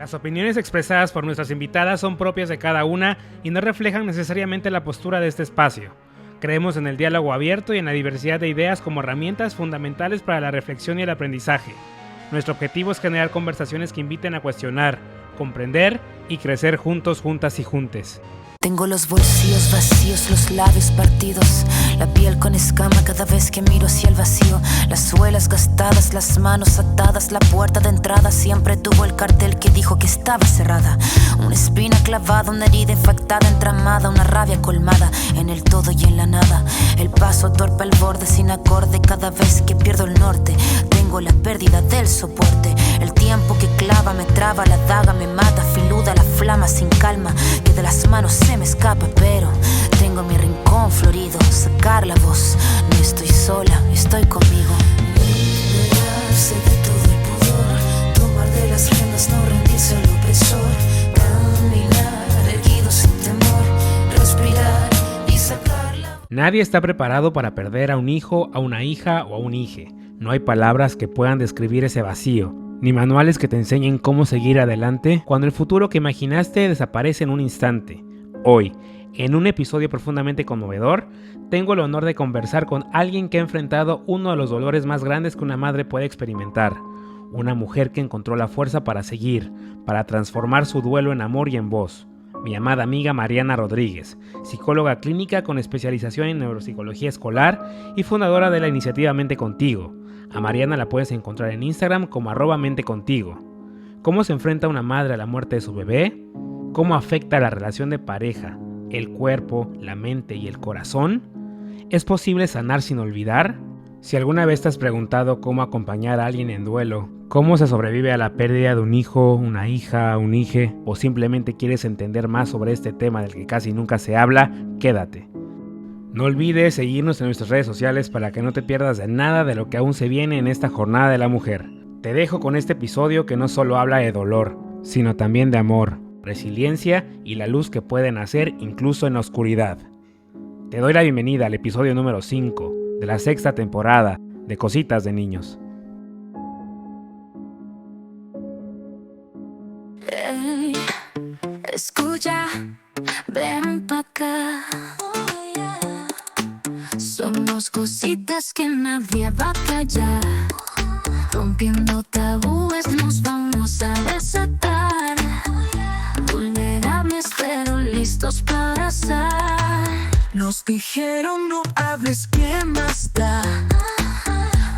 Las opiniones expresadas por nuestras invitadas son propias de cada una y no reflejan necesariamente la postura de este espacio. Creemos en el diálogo abierto y en la diversidad de ideas como herramientas fundamentales para la reflexión y el aprendizaje. Nuestro objetivo es generar conversaciones que inviten a cuestionar, comprender y crecer juntos, juntas y juntes. Tengo los bolsillos vacíos, los labios partidos, la piel con escama cada vez que miro hacia el vacío, las suelas gastadas, las manos atadas, la puerta de entrada siempre tuvo el cartel que dijo que estaba cerrada. Una espina clavada, una herida infectada, entramada, una rabia colmada en el todo y en la nada. El paso torpe al borde sin acorde cada vez que pierdo el norte. Tengo la pérdida del soporte, el tiempo que clava me traba, la daga me mata, filuda la flama sin calma, que de las manos se me escapa, pero tengo mi rincón florido, sacar la voz, no estoy sola, estoy conmigo. Liberarse de todo el pudor, tomar de las riendas, no rendirse al opresor, caminar erguido sin temor, respirar y sacar la voz. Nadie está preparado para perder a un hijo, a una hija o a un hije. No hay palabras que puedan describir ese vacío, ni manuales que te enseñen cómo seguir adelante cuando el futuro que imaginaste desaparece en un instante. Hoy, en un episodio profundamente conmovedor, tengo el honor de conversar con alguien que ha enfrentado uno de los dolores más grandes que una madre puede experimentar. Una mujer que encontró la fuerza para seguir, para transformar su duelo en amor y en voz. Mi amada amiga Mariana Rodríguez, psicóloga clínica con especialización en neuropsicología escolar y fundadora de la iniciativa Mente Contigo. A Mariana la puedes encontrar en Instagram como @mentecontigo. ¿Cómo se enfrenta una madre a la muerte de su bebé? ¿Cómo afecta la relación de pareja, el cuerpo, la mente y el corazón? ¿Es posible sanar sin olvidar? Si alguna vez te has preguntado cómo acompañar a alguien en duelo, cómo se sobrevive a la pérdida de un hijo, una hija, un hije, o simplemente quieres entender más sobre este tema del que casi nunca se habla, quédate. No olvides seguirnos en nuestras redes sociales para que no te pierdas de nada de lo que aún se viene en esta jornada de la mujer. Te dejo con este episodio que no solo habla de dolor, sino también de amor, resiliencia y la luz que puede nacer incluso en la oscuridad. Te doy la bienvenida al episodio número 5 de la 6ª temporada de Cositas de Niños. Hey, escucha, ven pa' acá. Somos cositas que nadie va a callar. Rompiendo tabúes nos vamos a desatar. Vulnerables pero listos para azar. Nos dijeron no hables, ¿quién más da?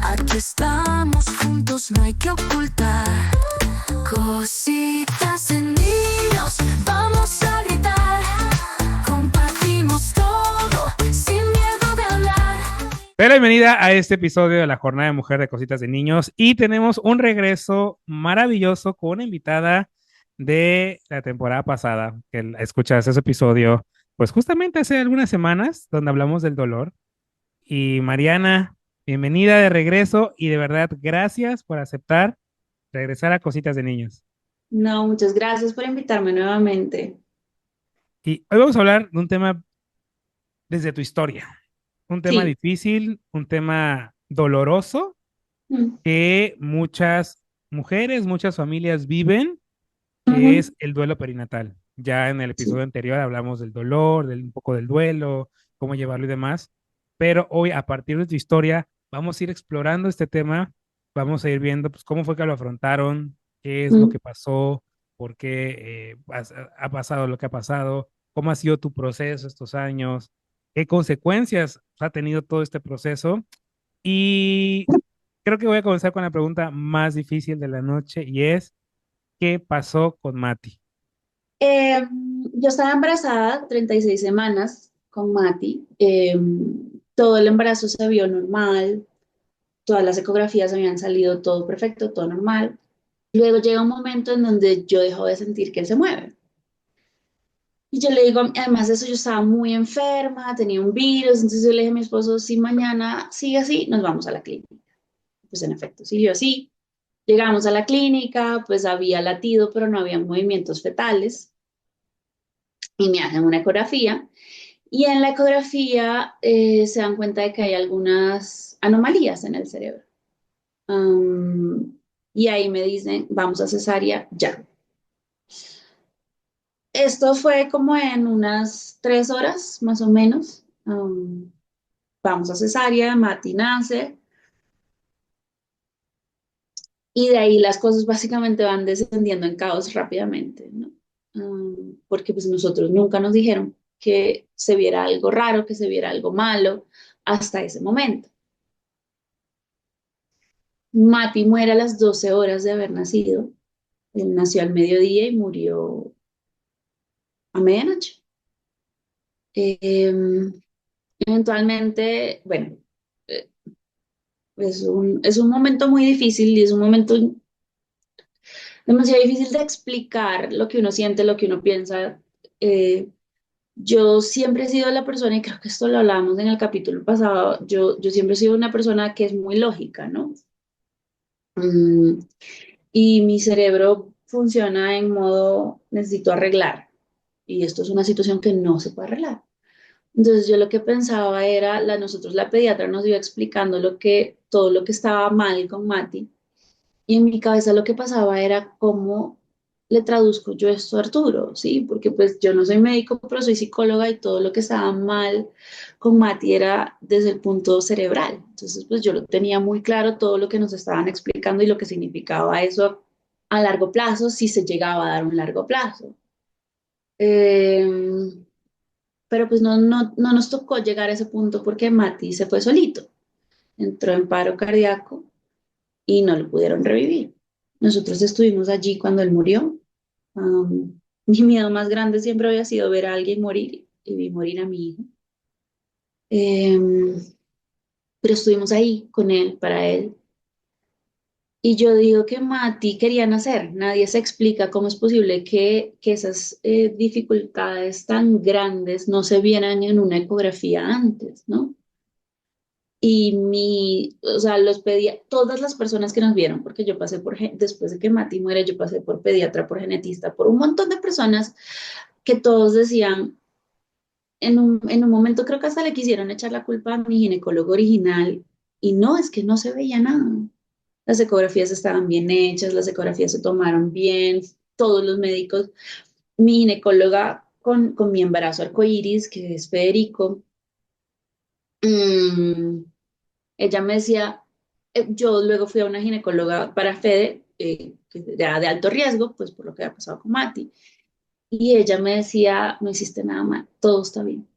Aquí estamos juntos, no hay que ocultar. Cositas de niños, vamos a gritar. Compartimos todo, sin miedo de hablar. Te doy la bienvenida a este episodio de la Jornada de Mujer de Cositas de Niños y tenemos un regreso maravilloso con una invitada de la temporada pasada, que escuchas ese episodio, pues justamente hace algunas semanas, donde hablamos del dolor. Y Mariana, bienvenida de regreso y de verdad gracias por aceptar regresar a Cositas de Niños. No, muchas gracias por invitarme nuevamente. Y hoy vamos a hablar de un tema desde tu historia, un tema Sí. difícil, un tema doloroso Mm. que muchas mujeres, muchas familias viven, que Ujú. es el duelo perinatal. Ya en el Sí. episodio anterior hablamos del dolor, un poco del duelo, cómo llevarlo y demás, pero hoy a partir de tu historia vamos a ir explorando este tema, vamos a ir viendo pues, cómo fue que lo afrontaron, qué es lo Mm. que pasó, por qué ha pasado lo que ha pasado, cómo ha sido tu proceso estos años, qué consecuencias ha tenido todo este proceso. Y creo que voy a comenzar con la pregunta más difícil de la noche y es, ¿qué pasó con Mati? Yo estaba embarazada 36 semanas con Mati. Todo el embarazo se vio normal, todas las ecografías habían salido todo perfecto, todo normal. Luego llega un momento en donde yo dejo de sentir que él se mueve. Y yo le digo, además de eso, yo estaba muy enferma, tenía un virus, entonces yo le dije a mi esposo, si mañana sigue así, nos vamos a la clínica. Pues en efecto, siguió así. Llegamos a la clínica, pues había latido, pero no había movimientos fetales. Y me hacen una ecografía. Y en la ecografía se dan cuenta de que hay algunas anomalías en el cerebro. Y ahí me dicen, vamos a cesárea ya. Esto fue como en unas 3 horas, más o menos. Vamos a cesárea, Mati nace, y de ahí las cosas básicamente van descendiendo en caos rápidamente, ¿no? Porque pues nosotros nunca nos dijeron que se viera algo raro, que se viera algo malo, hasta ese momento. Mati muere a las 12 horas de haber nacido. Él nació al mediodía y murió a medianoche. Eh, Eventualmente, bueno, eh, es un momento muy difícil y es un momento demasiado difícil de explicar lo que uno siente, lo que uno piensa. Eh, yo siempre he sido la persona, y creo que esto lo hablábamos en el capítulo pasado, yo siempre he sido una persona que es muy lógica, ¿no? Mm, y mi cerebro funciona en modo necesito arreglar, y esto es una situación que no se puede arreglar. Entonces yo lo que pensaba era, nosotros la pediatra nos iba explicando todo lo que estaba mal con Mati, y en mi cabeza lo que pasaba era cómo le traduzco yo esto a Arturo, ¿sí? Porque pues yo no soy médico, pero soy psicóloga, y todo lo que estaba mal con Mati era desde el punto cerebral. Entonces pues yo lo tenía muy claro todo lo que nos estaban explicando y lo que significaba eso a largo plazo, si se llegaba a dar un largo plazo. Eh, pero pues no nos tocó llegar a ese punto porque Mati se fue solito, entró en paro cardíaco y no lo pudieron revivir. Nosotros estuvimos allí cuando él murió. Mi miedo más grande siempre había sido ver a alguien morir, y vi morir a mi hijo. Em, pero estuvimos ahí con él, para él. Y yo digo que Mati quería nacer. Nadie se explica cómo es posible que esas dificultades tan grandes no se vieran en una ecografía antes, ¿no? Y o sea, todas las personas que nos vieron, porque yo pasé después de que Mati muere, yo pasé por pediatra, por genetista, por un montón de personas, que todos decían, en un momento creo que hasta le quisieron echar la culpa a mi ginecólogo original, y no, es que no se veía nada. Las ecografías estaban bien hechas, las ecografías se tomaron bien, todos los médicos, mi ginecóloga con mi embarazo arcoíris, que es Federico, mmm, ella me decía, yo luego fui a una ginecóloga para Fede, que era de alto riesgo, pues por lo que había pasado con Mati, y ella me decía, no hiciste nada mal, todo está bien,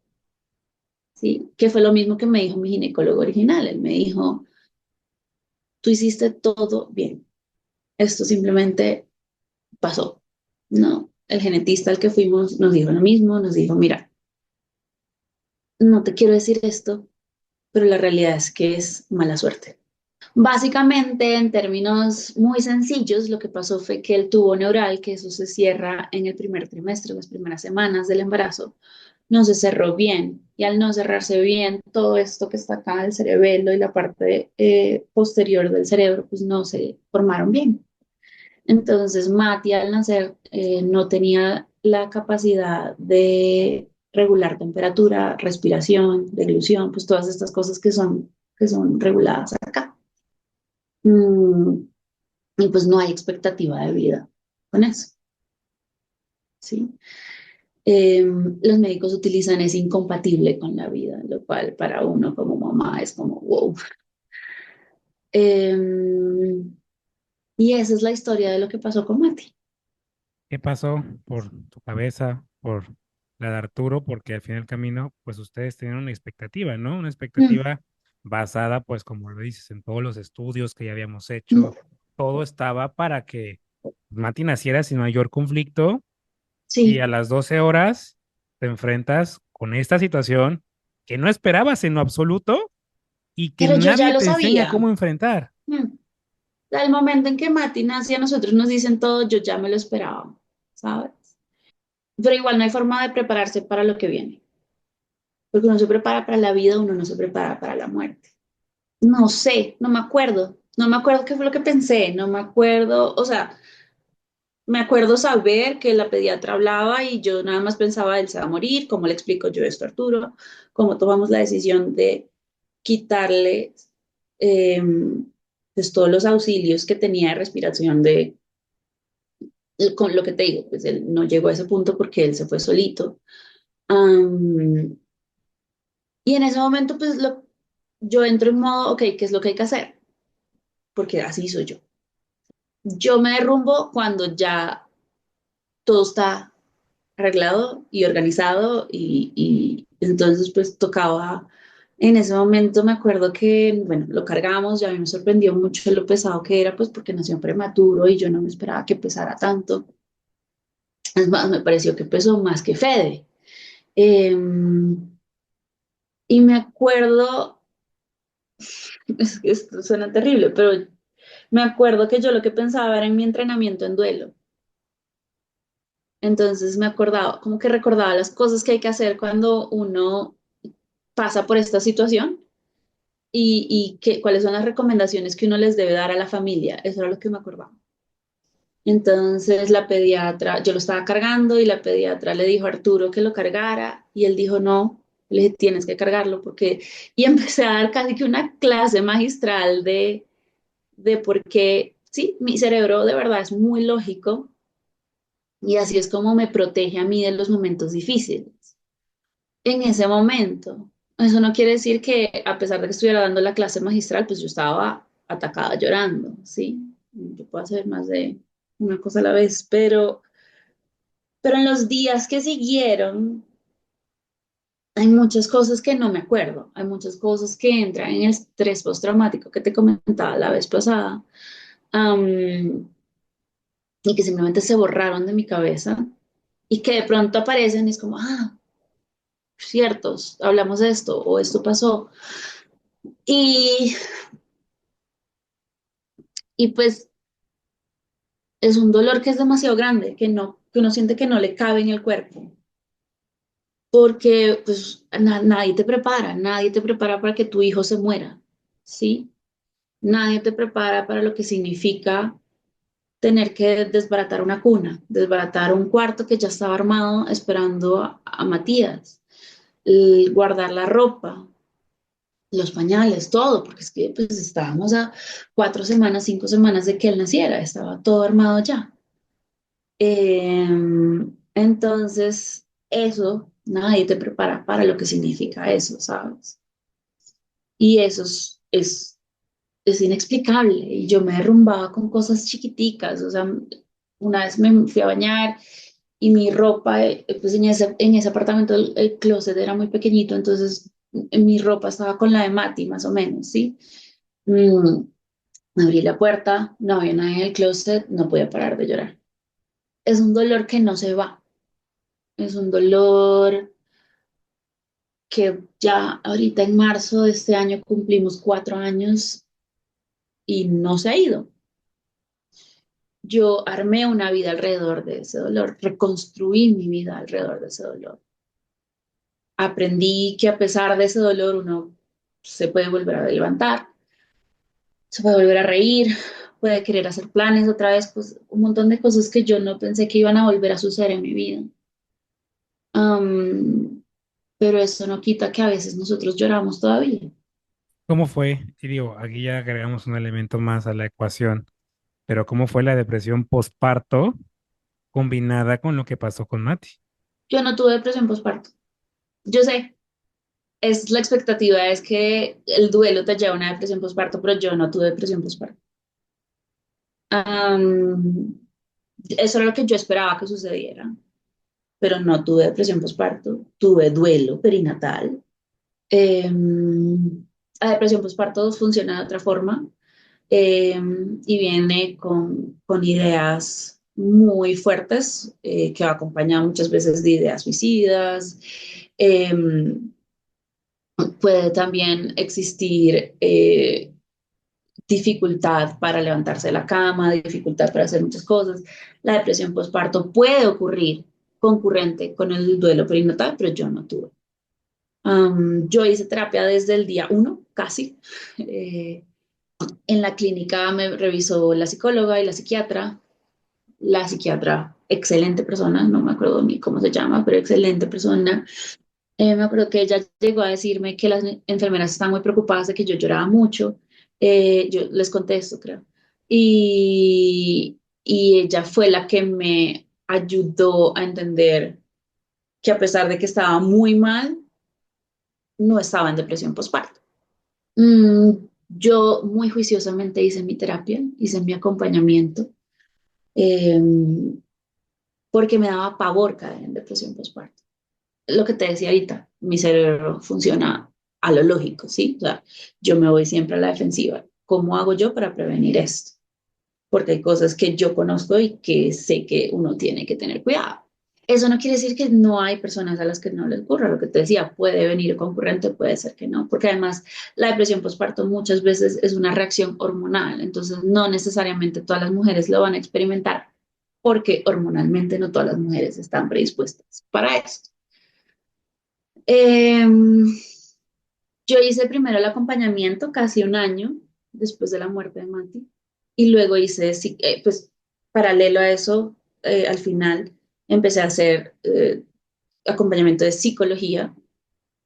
¿sí? Que fue lo mismo que me dijo mi ginecólogo original. Él me dijo, tú hiciste todo bien, esto simplemente pasó, ¿no? El genetista al que fuimos nos dijo lo mismo, nos dijo, mira, no te quiero decir esto, pero la realidad es que es mala suerte. Básicamente, en términos muy sencillos, lo que pasó fue que el tubo neural, que eso se cierra en el primer trimestre, las primeras semanas del embarazo, no se cerró bien. Y al no cerrarse bien, todo esto que está acá, el cerebelo y la parte posterior del cerebro, pues no se formaron bien. Entonces, Mati al nacer no tenía la capacidad de regular temperatura, respiración, deglución, pues todas estas cosas que son reguladas acá. Mm, y pues no hay expectativa de vida con eso, ¿sí? Los médicos utilizan es incompatible con la vida, lo cual para uno como mamá es como wow. Em, y esa es la historia de lo que pasó con Mati. ¿Qué pasó por tu cabeza, por la de Arturo? Porque al final del camino, pues ustedes tenían una expectativa, ¿no? Una Mm, expectativa basada, pues como lo dices, en todos los estudios que ya habíamos mm, hecho. Todo estaba para que Mati naciera sin mayor conflicto, y a sí, las 12 horas te enfrentas con esta situación que no esperabas en lo absoluto y que pero yo ya nadie lo te enseña sabía. cómo enfrentar. Mm. Al momento en que Mati nace, a nosotros nos dicen todo, yo ya me lo esperaba, ¿sabes? Pero igual no hay forma de prepararse para lo que viene, porque uno se prepara para la vida, uno no se prepara para la muerte. No sé, no me acuerdo qué fue lo que pensé, no me acuerdo, o sea, me acuerdo saber que la pediatra hablaba y yo nada más pensaba, él se va a morir, ¿cómo le explico yo esto a Arturo? ¿Cómo tomamos la decisión de quitarle eh, pues todos los auxilios que tenía de respiración con lo que te digo, pues él no llegó a ese punto porque él se fue solito. Am, y en ese momento, pues yo entro en modo, ok, ¿qué es lo que hay que hacer? Porque así soy yo. Yo me derrumbo cuando ya todo está arreglado y organizado y entonces pues tocaba, en ese momento me acuerdo que, bueno, lo cargamos y a mí me sorprendió mucho lo pesado que era, pues porque nació prematuro y yo no me esperaba que pesara tanto. Es más, me pareció que pesó más que Fede. Eh, y me acuerdo, es que esto suena terrible, pero me acuerdo que yo lo que pensaba era en mi entrenamiento en duelo. Entonces me acordaba, como que recordaba las cosas que hay que hacer cuando uno pasa por esta situación cuáles son las recomendaciones que uno les debe dar a la familia. Eso era lo que me acordaba. Entonces la pediatra, yo lo estaba cargando y la pediatra le dijo a Arturo que lo cargara y él dijo no, le dije tienes que cargarlo porque... Y empecé a dar casi que una clase magistral de por qué, sí, mi cerebro de verdad es muy lógico y así es como me protege a mí de los momentos difíciles. En ese momento, eso no quiere decir que a pesar de que estuviera dando la clase magistral, pues yo estaba atacada llorando, ¿sí? Yo puedo hacer más de una cosa a la vez, pero en los días que siguieron, hay muchas cosas que no me acuerdo, hay muchas cosas que entran en el estrés postraumático que te comentaba la vez pasada, am, y que simplemente se borraron de mi cabeza y que de pronto aparecen y es como, ah, ciertos, hablamos de esto o esto pasó. Y, y pues es un dolor que es demasiado grande, que uno siente que no le cabe en el cuerpo, porque pues nadie te prepara para que tu hijo se muera, ¿sí? Nadie te prepara para lo que significa tener que desbaratar una cuna, desbaratar un cuarto que ya estaba armado esperando a Matías, guardar la ropa, los pañales, todo, porque es que pues estábamos a 4 semanas, 5 semanas de que él naciera, estaba todo armado ya. Entonces, eso, nadie te prepara para lo que significa eso, ¿sabes? Y eso es inexplicable. Y yo me derrumbaba con cosas chiquiticas, o sea, una vez me fui a bañar y mi ropa, pues en ese apartamento el closet era muy pequeñito, entonces mi ropa estaba con la de Mati, más o menos, ¿sí? Mm, abrí la puerta, no había nadie en el closet, no podía parar de llorar. Es un dolor que no se va. Es un dolor que ya ahorita en marzo de este año cumplimos 4 años y no se ha ido. Yo armé una vida alrededor de ese dolor, reconstruí mi vida alrededor de ese dolor. Aprendí que a pesar de ese dolor uno se puede volver a levantar, se puede volver a reír, puede querer hacer planes otra vez, pues un montón de cosas que yo no pensé que iban a volver a suceder en mi vida. Am, pero eso no quita que a veces nosotros lloramos todavía. ¿Cómo fue? Y digo, aquí ya agregamos un elemento más a la ecuación, pero ¿cómo fue la depresión posparto combinada con lo que pasó con Mati? Yo no tuve depresión postparto. Yo sé, es la expectativa, es que el duelo te lleva a una depresión postparto, pero yo no tuve depresión postparto. Am, eso era lo que yo esperaba que sucediera, pero no tuve depresión postparto, tuve duelo perinatal. La depresión postparto funciona de otra forma y viene con ideas muy fuertes que va acompañado muchas veces de ideas suicidas. em, Puede también existir dificultad para levantarse de la cama, dificultad para hacer muchas cosas. La depresión postparto puede ocurrir concurrente con el duelo perinatal, pero yo no tuve. Yo hice terapia desde el día 1, casi. Eh, en la clínica me revisó la psicóloga y la psiquiatra. La psiquiatra, excelente persona, no me acuerdo ni cómo se llama, pero excelente persona. Me acuerdo que ella llegó a decirme que las enfermeras estaban muy preocupadas de que yo lloraba mucho. Yo les contesto, creo. Y, y ella fue la que me ayudó a entender que a pesar de que estaba muy mal, no estaba en depresión postparto. Mm, yo muy juiciosamente hice mi terapia, hice mi acompañamiento, eh, porque me daba pavor caer en depresión postparto. Lo que te decía ahorita, mi cerebro funciona a lo lógico, ¿sí? O sea, yo me voy siempre a la defensiva. ¿Cómo hago yo para prevenir esto? Porque hay cosas que yo conozco y que sé que uno tiene que tener cuidado. Eso no quiere decir que no hay personas a las que no les ocurra, lo que te decía, puede venir concurrente, puede ser que no, porque además la depresión postparto muchas veces es una reacción hormonal, entonces no necesariamente todas las mujeres lo van a experimentar, porque hormonalmente no todas las mujeres están predispuestas para esto. Eh, yo hice primero el acompañamiento casi un año después de la muerte de Mati y luego hice, pues paralelo a eso, al final empecé a hacer acompañamiento de psicología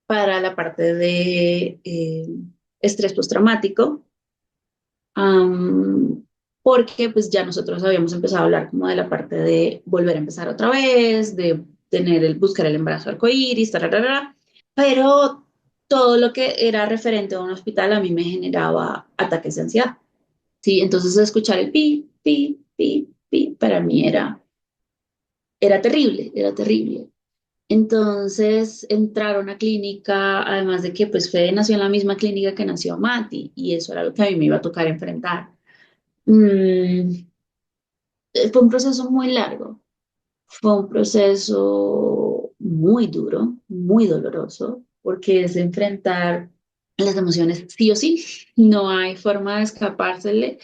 para la parte de estrés postraumático, um, porque pues ya nosotros habíamos empezado a hablar como de la parte de volver a empezar otra vez, de buscar el embarazo arcoíris, tararara, pero todo lo que era referente a un hospital a mí me generaba ataques de ansiedad, ¿sí? Entonces escuchar el pi, pi, pi, pi, para mí era terrible, era terrible. Entonces entraron a clínica, además de que pues Fede nació en la misma clínica que nació Mati, y eso era lo que a mí me iba a tocar enfrentar. Mm, fue un proceso muy largo, fue un proceso muy duro, muy doloroso, porque es enfrentar las emociones sí o sí, no hay forma de escapársele.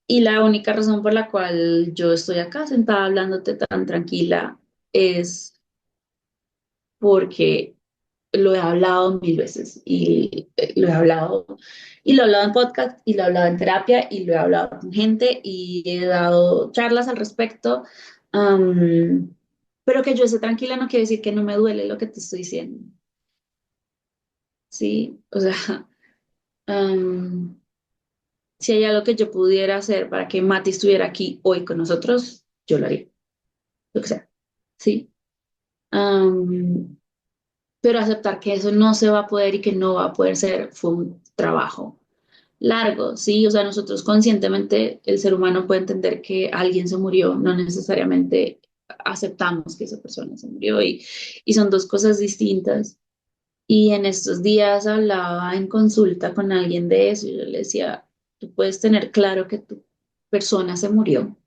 Y la única razón por la cual yo estoy acá sentada hablándote tan tranquila es porque lo he hablado mil veces y lo he hablado en podcast y lo he hablado en terapia y lo he hablado con gente y he dado charlas al respecto. um, pero que yo esté tranquila no quiere decir que no me duele lo que te estoy diciendo, ¿sí? O sea, um, si hay algo que yo pudiera hacer para que Mati estuviera aquí hoy con nosotros, yo lo haría, lo que sea, ¿sí? Um, pero aceptar que eso no se va a poder y que no va a poder ser fue un trabajo largo, ¿sí? O sea, nosotros conscientemente, el ser humano puede entender que alguien se murió, no necesariamente aceptamos que esa persona se murió y son dos cosas distintas. Y en estos días hablaba en consulta con alguien de eso y yo le decía, tú puedes tener claro que tu persona se murió,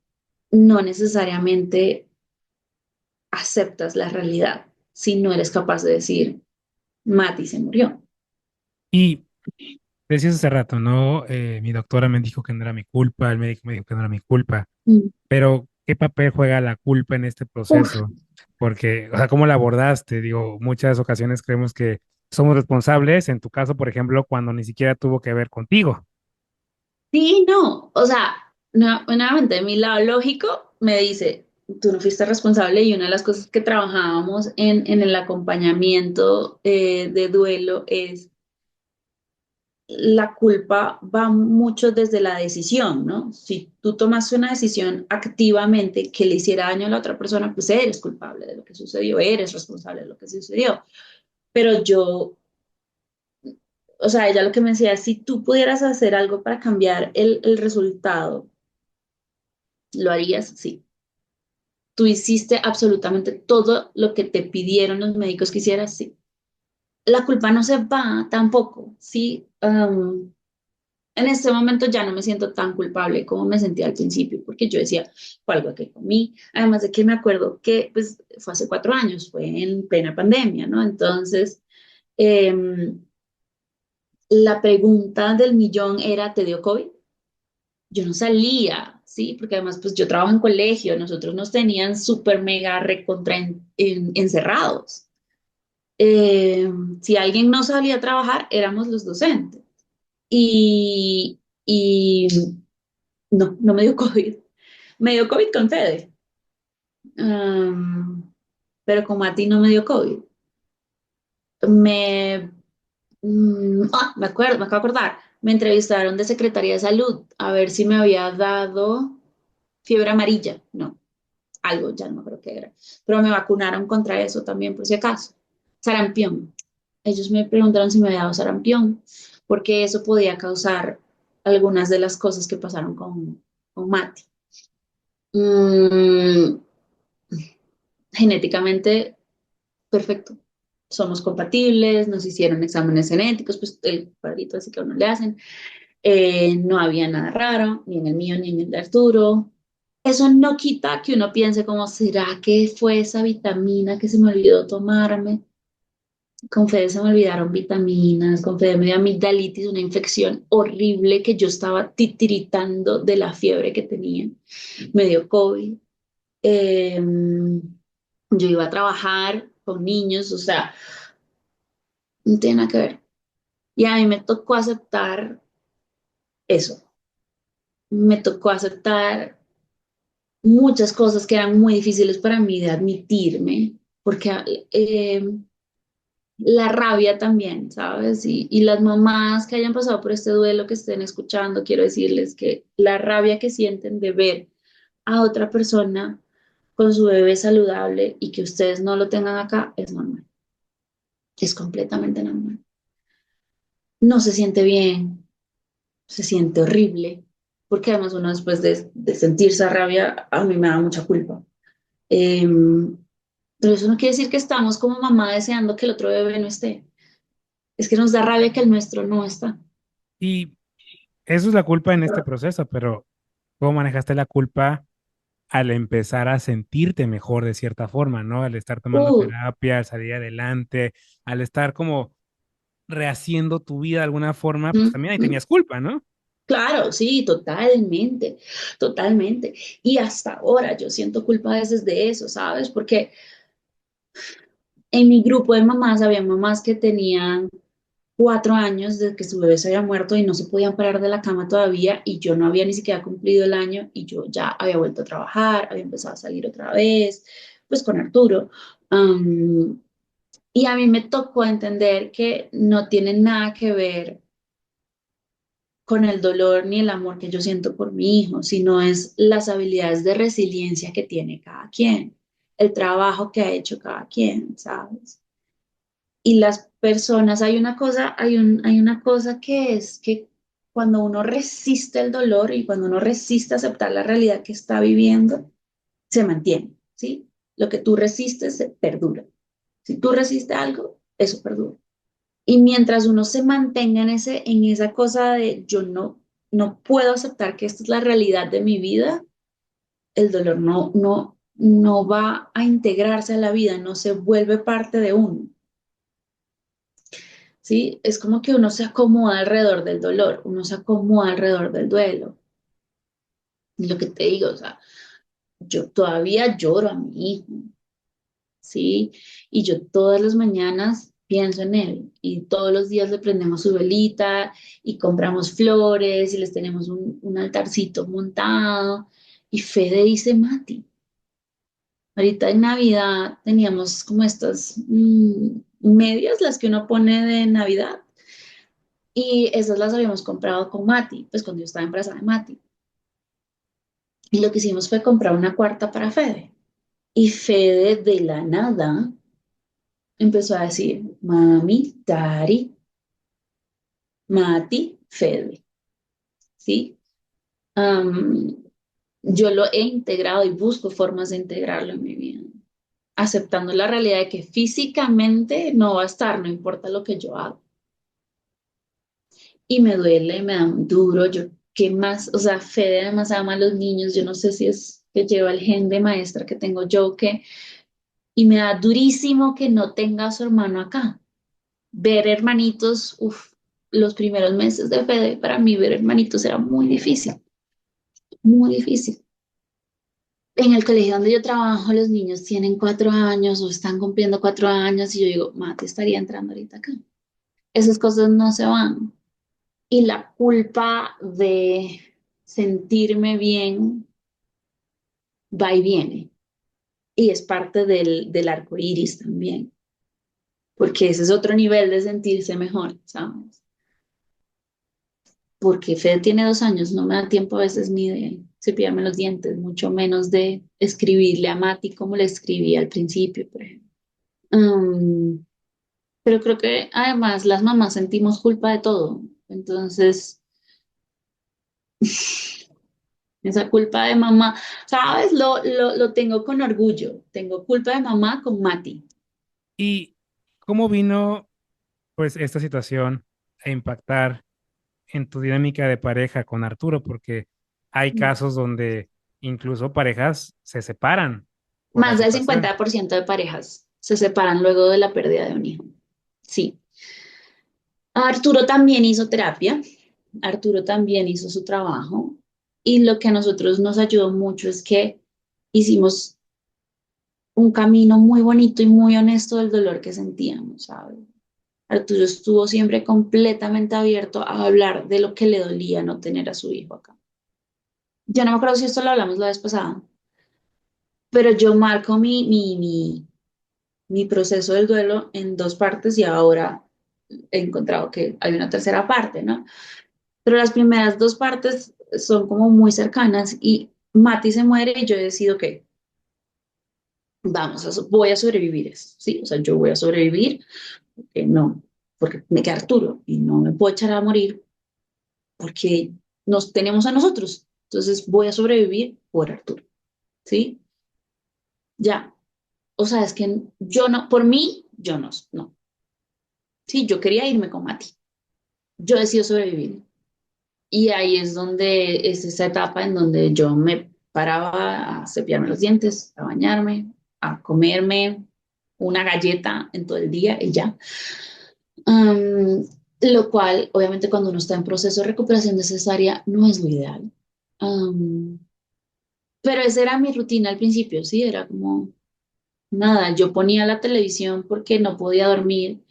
no necesariamente aceptas la realidad si no eres capaz de decir, Mati se murió. Y decías hace rato, ¿no? Mi doctora me dijo que no era mi culpa, el médico me dijo que no era mi culpa, Mm. pero ¿qué papel juega la culpa en este Uf, proceso? Porque, o sea, ¿cómo la abordaste? Digo, muchas ocasiones creemos que somos responsables, en tu caso, por ejemplo, cuando ni siquiera tuvo que ver contigo. sí, no, o sea, nuevamente, mi lado lógico me dice, tú no fuiste responsable y una de las cosas que trabajábamos en el acompañamiento de duelo es la culpa va mucho desde la decisión, ¿no? Si tú tomaste una decisión activamente que le hiciera daño a la otra persona, pues eres culpable de lo que sucedió, eres responsable de lo que sucedió. Pero yo, o sea, ella lo que me decía es, si tú pudieras hacer algo para cambiar el resultado, ¿lo harías? Sí. Tú hiciste absolutamente todo lo que te pidieron los médicos que hicieras, sí. La culpa no se va tampoco, ¿sí? En este momento ya no me siento tan culpable como me sentía al principio, porque yo decía, fue algo que comí. Además de que me acuerdo que pues, fue hace 4 años, fue en plena pandemia, ¿no? Entonces, eh, la pregunta del millón era, ¿te dio COVID? Yo no salía, ¿sí? Porque además, pues yo trabajo en colegio, nosotros nos tenían súper mega recontra encerrados. Eh, si alguien no salía a trabajar, éramos los docentes. Y no, no me dio COVID. Me dio COVID con Fede. Um, pero como a ti no me dio COVID. Me, me acuerdo, me acabo de acordar. Me entrevistaron de Secretaría de Salud a ver si me había dado. fiebre amarilla, no, algo, ya no creo que era, pero me vacunaron contra eso también por si acaso. Sarampión. Ellos me preguntaron si me había dado sarampión, porque eso podía causar algunas de las cosas que pasaron con Mati. Mm, genéticamente, perfecto. Somos compatibles, nos hicieron exámenes genéticos, pues el cuadrito así que a uno le hacen. No había nada raro, ni en el mío, ni en el de Arturo. Eso no quita que uno piense como, ¿será que fue esa vitamina que se me olvidó tomarme? Con Fede se me olvidaron vitaminas, con Fede me dio amigdalitis, una infección horrible que yo estaba titiritando de la fiebre que tenía. Me dio COVID. Yo iba a trabajar con niños, o sea, no tiene nada que ver. Y a mí me tocó aceptar eso. Me tocó aceptar muchas cosas que eran muy difíciles para mí de admitirme, porque eh, la rabia también, ¿sabes? Y las mamás que hayan pasado por este duelo que estén escuchando, quiero decirles que la rabia que sienten de ver a otra persona con su bebé saludable y que ustedes no lo tengan acá es normal, es completamente normal. No se siente bien, se siente horrible, porque además uno después de sentir esa rabia, a mí me da mucha culpa. Eh, pero eso no quiere decir que estamos como mamá deseando que el otro bebé no esté. Es que nos da rabia que el nuestro no está. Y eso es la culpa en este proceso, pero ¿cómo manejaste la culpa al empezar a sentirte mejor de cierta forma, ¿no? Al estar tomando Uh, terapia, al salir adelante, al estar como rehaciendo tu vida de alguna forma, pues también ahí mm. tenías culpa, ¿no? Claro, sí, totalmente, totalmente. Y hasta ahora yo siento culpa a veces de eso, ¿sabes? Porque en mi grupo de mamás había mamás que tenían 4 años desde que su bebé se había muerto y no se podían parar de la cama todavía y yo no había ni siquiera cumplido el año y yo ya había vuelto a trabajar, había empezado a salir otra vez, pues con Arturo. Am, y a mí me tocó entender que no tiene nada que ver con el dolor ni el amor que yo siento por mi hijo, sino es las habilidades de resiliencia que tiene cada quien, el trabajo que ha hecho cada quien, ¿sabes? Y las personas, hay una cosa que es que cuando uno resiste el dolor y cuando uno resiste aceptar la realidad que está viviendo, se mantiene, ¿sí? Lo que tú resistes perdura. Si tú resistes algo, eso perdura. Y mientras uno se mantenga en esa cosa de yo no puedo aceptar que esta es la realidad de mi vida, el dolor no va a integrarse a la vida, no se vuelve parte de uno. ¿Sí? Es como que uno se acomoda alrededor del dolor, uno se acomoda alrededor del duelo. Y lo que te digo, o sea, yo todavía lloro a mi hijo, ¿sí? Y yo todas las mañanas pienso en él y todos los días le prendemos su velita y compramos flores y les tenemos un altarcito montado. Y Fede dice, Mati, ahorita en Navidad teníamos como estas medias, las que uno pone de Navidad. Y esas las habíamos comprado con Mati, pues cuando yo estaba embarazada de Mati. Y lo que hicimos fue comprar una cuarta para Fede. Y Fede de la nada empezó a decir, mami, Dari, Mati, Fede. ¿Sí? Am, yo lo he integrado y busco formas de integrarlo en mi vida, aceptando la realidad de que físicamente no va a estar, no importa lo que yo haga. Y me duele, me da muy duro, yo, ¿qué más? O sea, Fede además ama a los niños, yo no sé si es que lleva el gen de maestra que tengo yo, que, y me da durísimo que no tenga a su hermano acá. Ver hermanitos, uff, los primeros meses de Fede, para mí ver hermanitos era muy difícil, muy difícil. En el colegio donde yo trabajo, los niños tienen 4 años o están cumpliendo 4 años y yo digo, Mate estaría entrando ahorita acá. Esas cosas no se van. Y la culpa de sentirme bien va y viene. Y es parte del arco iris también, porque ese es otro nivel de sentirse mejor, ¿sabes? Porque Fede tiene 2 años, no me da tiempo a veces ni de cepillarme los dientes, mucho menos de escribirle a Mati como le escribí al principio, por ejemplo. Mm, pero creo que además las mamás sentimos culpa de todo. Entonces, esa culpa de mamá, ¿sabes? Lo tengo con orgullo. Tengo culpa de mamá con Mati. ¿Y cómo vino, pues, esta situación a impactar en tu dinámica de pareja con Arturo? Porque hay casos donde incluso parejas se separan por la Más del situación. 50% de parejas se separan luego de la pérdida de un hijo. Sí. Arturo también hizo terapia. Arturo también hizo su trabajo. Y lo que a nosotros nos ayudó mucho es que hicimos un camino muy bonito y muy honesto del dolor que sentíamos, ¿sabes? Arturo estuvo siempre completamente abierto a hablar de lo que le dolía no tener a su hijo acá. Yo no me acuerdo si esto lo hablamos la vez pasada, pero yo marco mi proceso del duelo en dos partes y ahora he encontrado que hay una tercera parte, ¿no? Pero las primeras dos partes son como muy cercanas y Mati se muere y yo decido que voy a sobrevivir eso, ¿sí? O sea, yo voy a sobrevivir, no, porque me queda Arturo y no me puedo echar a morir porque nos tenemos a nosotros. Entonces voy a sobrevivir por Arturo, ¿sí? Ya, o sea, es que yo no, por mí, yo no, no. Sí, yo quería irme con Mati. Yo decido sobrevivir. Y ahí es donde es esa etapa en donde yo me paraba a cepillarme los dientes, a bañarme, a comerme una galleta en todo el día y ya. Am, lo cual, obviamente, cuando uno está en proceso de recuperación de cesárea, no es lo ideal. Am, pero esa era mi rutina al principio, sí, era como nada, yo ponía la televisión porque no podía dormir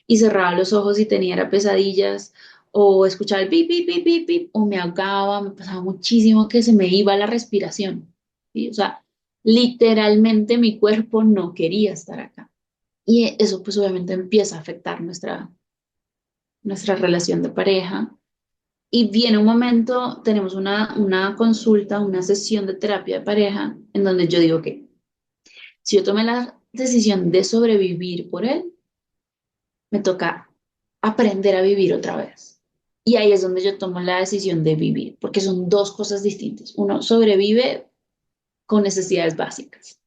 y cerraba los ojos y tenía era pesadillas o escuchaba el pip, pip, pip, pip, pip, o me ahogaba, me pasaba muchísimo que se me iba la respiración, ¿sí? O sea, literalmente mi cuerpo no quería estar acá. Y eso pues obviamente empieza a afectar nuestra relación de pareja. Y viene un momento, tenemos una consulta, una sesión de terapia de pareja en donde yo digo que si yo tomé la decisión de sobrevivir por él, me toca aprender a vivir otra vez. Y ahí es donde yo tomo la decisión de vivir, porque son dos cosas distintas. Uno sobrevive con necesidades básicas,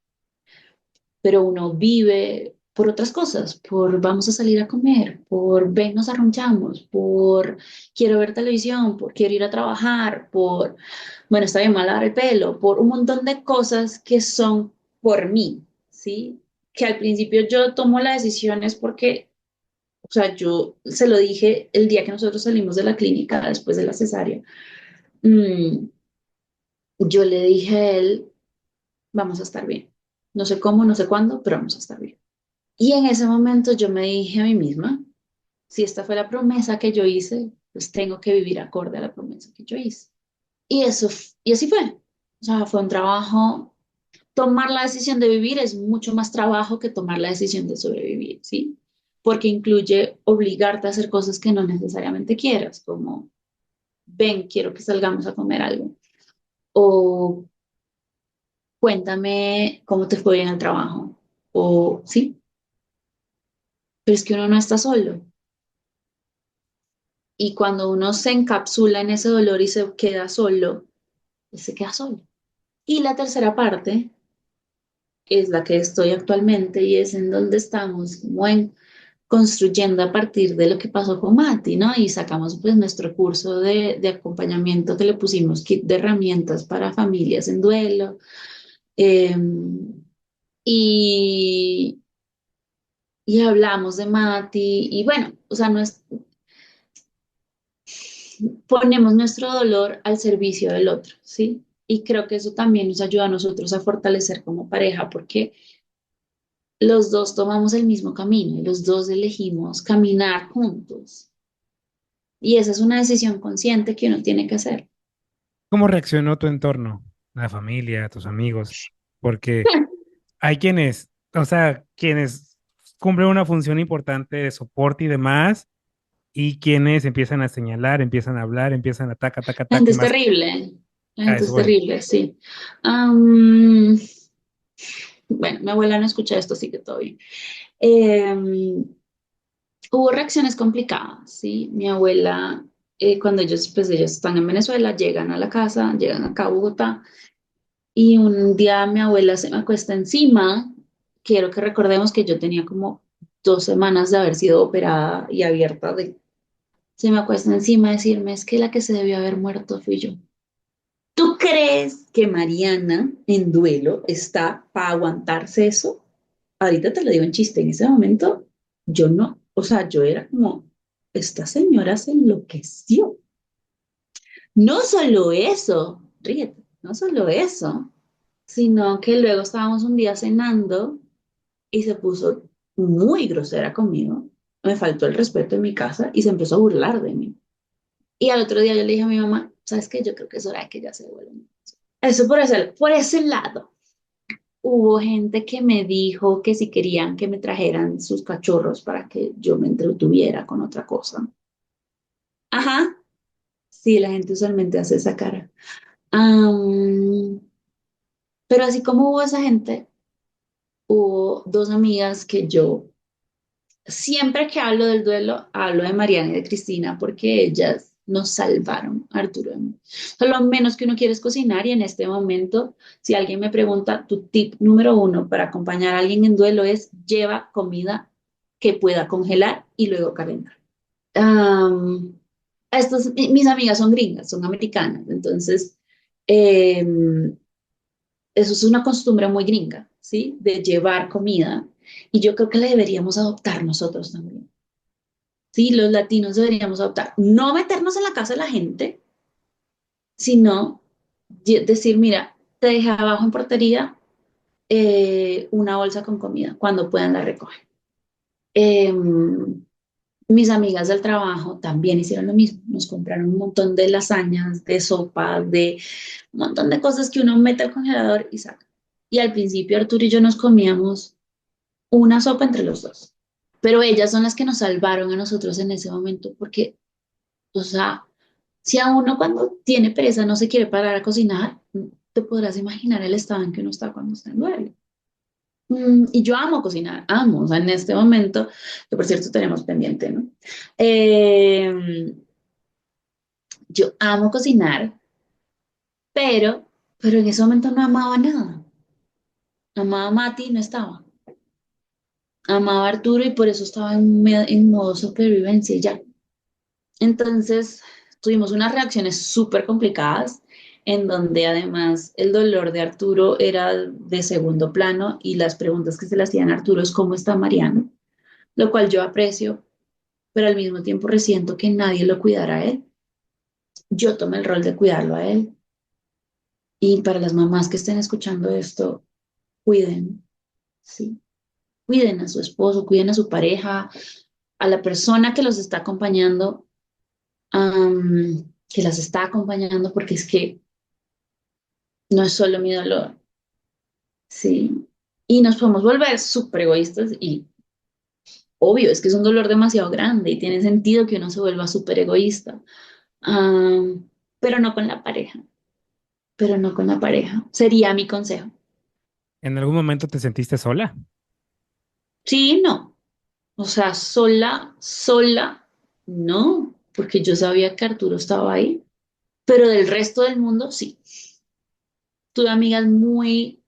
pero uno vive por otras cosas, por vamos a salir a comer, por ven nos arrunchamos, por quiero ver televisión, por quiero ir a trabajar, por, bueno, está bien mal lavar el pelo, por un montón de cosas que son por mí, ¿sí? Que al principio yo tomo la decisión es porque, o sea, yo se lo dije el día que nosotros salimos de la clínica después de la cesárea. Mm, yo le dije a él, vamos a estar bien. No sé cómo, no sé cuándo, pero vamos a estar bien. Y en ese momento yo me dije a mí misma, si esta fue la promesa que yo hice, pues tengo que vivir acorde a la promesa que yo hice. Y eso, y así fue. O sea, fue un trabajo. Tomar la decisión de vivir es mucho más trabajo que tomar la decisión de sobrevivir, ¿sí? Porque incluye obligarte a hacer cosas que no necesariamente quieras, como, ven, quiero que salgamos a comer algo, o cuéntame cómo te fue en el trabajo, o sí, pero es que uno no está solo. Y cuando uno se encapsula en ese dolor y se queda solo, pues se queda solo. Y la tercera parte es la que estoy actualmente y es en donde estamos como en construyendo a partir de lo que pasó con Mati, ¿no? Y sacamos pues nuestro curso de acompañamiento que le pusimos kit de herramientas para familias en duelo. eh, y, y hablamos de Mati y bueno, o sea, no es, ponemos nuestro dolor al servicio del otro, ¿sí? Y creo que eso también nos ayuda a nosotros a fortalecer como pareja porque los dos tomamos el mismo camino y los dos elegimos caminar juntos. Y esa es una decisión consciente que uno tiene que hacer. ¿Cómo reaccionó tu entorno, la familia, tus amigos? Porque hay quienes, o sea, quienes cumplen una función importante de soporte y demás, y quienes empiezan a señalar, empiezan a hablar, empiezan a taca, taca, La taca, gente y es más, terrible. La Ah, gente es es bueno. terrible, sí. Am, bueno, mi abuela no escucha esto, así que todo bien. Em, Hubo reacciones complicadas, ¿sí? Mi abuela, cuando ellos están en Venezuela, llegan a la casa, llegan acá a Bogotá, y un día mi abuela se me acuesta encima. Quiero que recordemos que yo tenía como 2 semanas de haber sido operada y abierta se me acuesta encima a decirme, es que la que se debió haber muerto fui yo. ¿Tú crees que Mariana en duelo está para aguantarse eso? Ahorita te lo digo en chiste, en ese momento yo no, o sea, yo era como, esta señora se enloqueció. No solo eso, ríete, no solo eso, sino que luego estábamos un día cenando y se puso muy grosera conmigo, me faltó el respeto en mi casa y se empezó a burlar de mí. Y al otro día yo le dije a mi mamá, ¿sabes qué? Yo creo que es hora de que ya se vuelva. Eso por ese lado. Hubo gente que me dijo que si querían que me trajeran sus cachorros para que yo me entretuviera con otra cosa. Ajá, sí, la gente usualmente hace esa cara. Am, pero así como hubo esa gente, hubo dos amigas que yo siempre que hablo del duelo, hablo de Mariana y de Cristina porque ellas nos salvaron, Arturo. Y a mí. O sea, lo menos que uno quiere es cocinar y en este momento, si alguien me pregunta, tu tip número uno para acompañar a alguien en duelo es lleva comida que pueda congelar y luego calentar. Am, mis amigas son gringas, son americanas, entonces eso es una costumbre muy gringa, ¿sí? De llevar comida y yo creo que la deberíamos adoptar nosotros también. Sí, los latinos deberíamos adoptar. No meternos en la casa de la gente, sino decir, mira, te dejé abajo en portería una bolsa con comida. Cuando puedan la recogen. Eh, Mis amigas del trabajo también hicieron lo mismo. Nos compraron un montón de lasañas, de sopa, de un montón de cosas que uno mete al congelador y saca. Y al principio Arturo y yo nos comíamos una sopa entre los dos. Pero ellas son las que nos salvaron a nosotros en ese momento porque, o sea, si a uno cuando tiene pereza no se quiere parar a cocinar, te podrás imaginar el estado en que uno está cuando está en duelo. Y yo amo cocinar, amo, o sea, en este momento, que por cierto tenemos pendiente, ¿no? Eh, yo amo cocinar, pero en ese momento no amaba nada. Amaba a Mati y no estaba. Amaba a Arturo y por eso estaba en modo supervivencia y ya. Entonces, tuvimos unas reacciones súper complicadas en donde además el dolor de Arturo era de segundo plano y las preguntas que se le hacían a Arturo es cómo está Mariano, lo cual yo aprecio, pero al mismo tiempo resiento que nadie lo cuidara a él. Yo tomé el rol de cuidarlo a él. Y para las mamás que estén escuchando esto, cuiden, sí, cuiden a su esposo, cuiden a su pareja, a la persona que los está acompañando, que las está acompañando, porque es que no es solo mi dolor, ¿sí? Y nos podemos volver súper egoístas y obvio, es que es un dolor demasiado grande y tiene sentido que uno se vuelva súper egoísta. Am, pero no con la pareja, pero no con la pareja. Sería mi consejo. ¿En algún momento te sentiste sola? Sí, no. O sea, sola, sola, no, porque yo sabía que Arturo estaba ahí, pero del resto del mundo sí. Tuve amigas muy,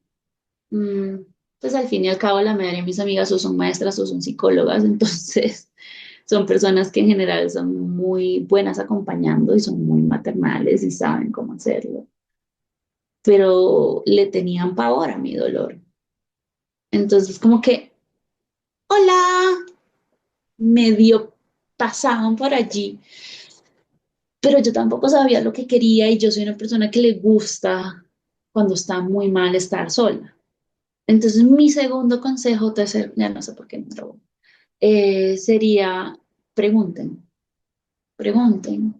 mm, pues al fin y al cabo la mayoría de mis amigas o son maestras o son psicólogas, entonces son personas que en general son muy buenas acompañando y son muy maternales y saben cómo hacerlo, pero le tenían pavor a mi dolor. Entonces como que, hola, medio pasaban por allí, pero yo tampoco sabía lo que quería y yo soy una persona que le gusta cuando está muy mal estar sola. Entonces mi segundo consejo, tercer, ya no sé por qué me trabo, sería pregunten, pregunten.